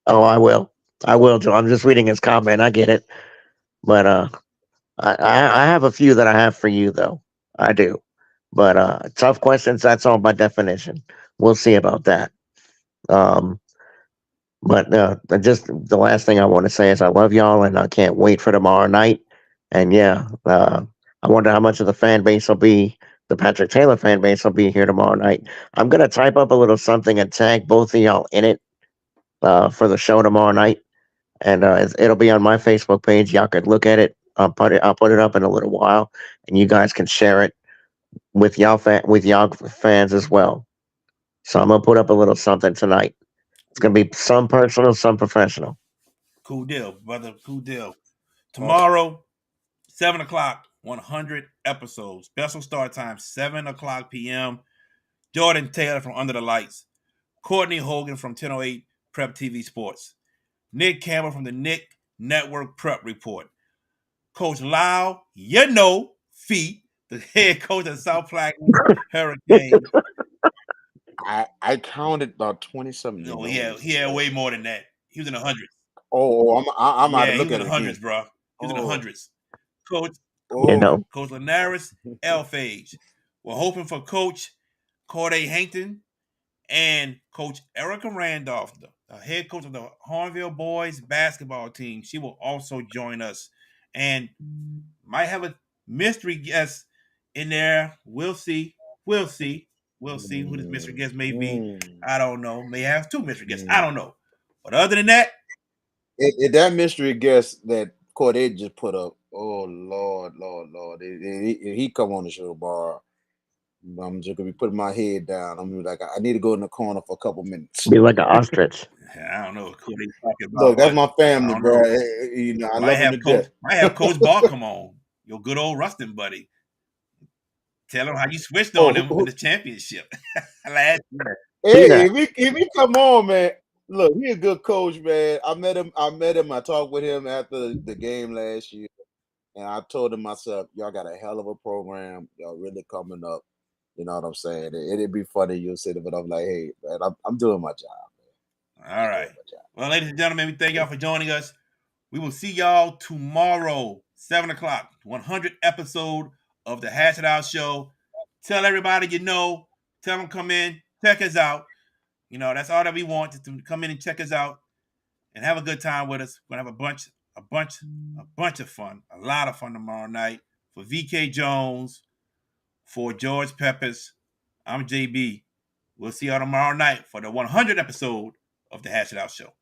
I will. I will, Joe. I'm just reading his comment. I get it. But I have a few that I have for you though. I do. But tough questions, that's all by definition. We'll see about that. Um But just the last thing I want to say is I love y'all and I can't wait for tomorrow night. And yeah, I wonder how much of the fan base will be, the Patrick Taylor fan base will be here tomorrow night. I'm going to type up a little something and tag both of y'all in it for the show tomorrow night. And it'll be on my Facebook page. Y'all could look at it. I'll put it up in a little while, and you guys can share it with y'all fans as well. So I'm gonna put up a little something tonight. It's gonna be some personal, some professional. Cool deal, brother. Cool deal. Tomorrow, 7 o'clock, 100 episodes. Special start time, 7 o'clock p.m. Jordan Taylor from Under the Lights. Courtney Hogan from 1008 Prep TV Sports. Nick Campbell from the Nick Network Prep Report. Coach Lau, Fee, the head coach of the South Plaquemine Hurricanes. I counted about 20-something. No, he had way more than that. He was in the hundreds. Oh, I'm out of looking at the the hundreds, bro. He was in the hundreds. Coach Linares Elphage. We're hoping for Coach Corday Hankton and Coach Erica Randolph, the head coach of the Hornville boys basketball team. She will also join us and might have a mystery guest in there. We'll see. We'll see who this mystery guest may be. I don't know. May have two mystery guests. I don't know. But other than that, if that mystery guest that Corday just put up, oh Lord, if he come on the show, bar, I'm just gonna be putting my head down. I'm gonna be like, I need to go in the corner for a couple minutes. Be like an ostrich. I don't know what Corday's talking about. Look, that's my family, bro. You know, I love him to death. Might have Coach Ball come on, your good old Rustin buddy. Tell him how you switched on him in the championship last year. Hey, if he come on, man. Look, he's a good coach, man. I met him. I talked with him after the game last year, and I told him myself, y'all got a hell of a program. Y'all really coming up. You know what I'm saying? It'd be funny. You'll sit there, but I'm like, hey, man, I'm doing my job, man. All right. Well, ladies and gentlemen, we thank y'all for joining us. We will see y'all tomorrow, 7 o'clock, 100 episode of the Hash It Out Show. Tell everybody you know. Tell them come in, check us out. You know, that's all that we want, is to come in and check us out and have a good time with us. We're gonna have a bunch of fun, a lot of fun tomorrow night. For VK Jones, for George Peppers, I'm JB. We'll see y'all tomorrow night for the 100th episode of the Hash It Out Show.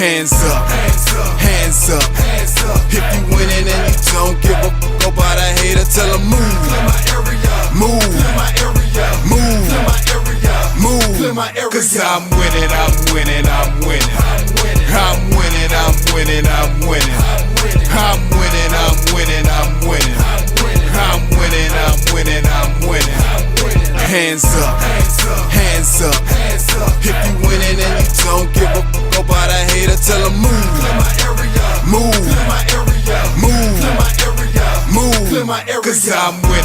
Hands up, hands up. If you winning and you don't give a fuck about a hater, tell them move. Move, move, move. Cause I'm winning, I'm winning, I'm winning. I'm winning, I'm winning, I'm winning. I'm winning, I'm winning, I'm winning. I'm winning, I'm winning, I'm winning. Hands up, hands up. If you winning and you don't give a fuck about a hater, tell them move. Move, move, move. Cause I'm winning.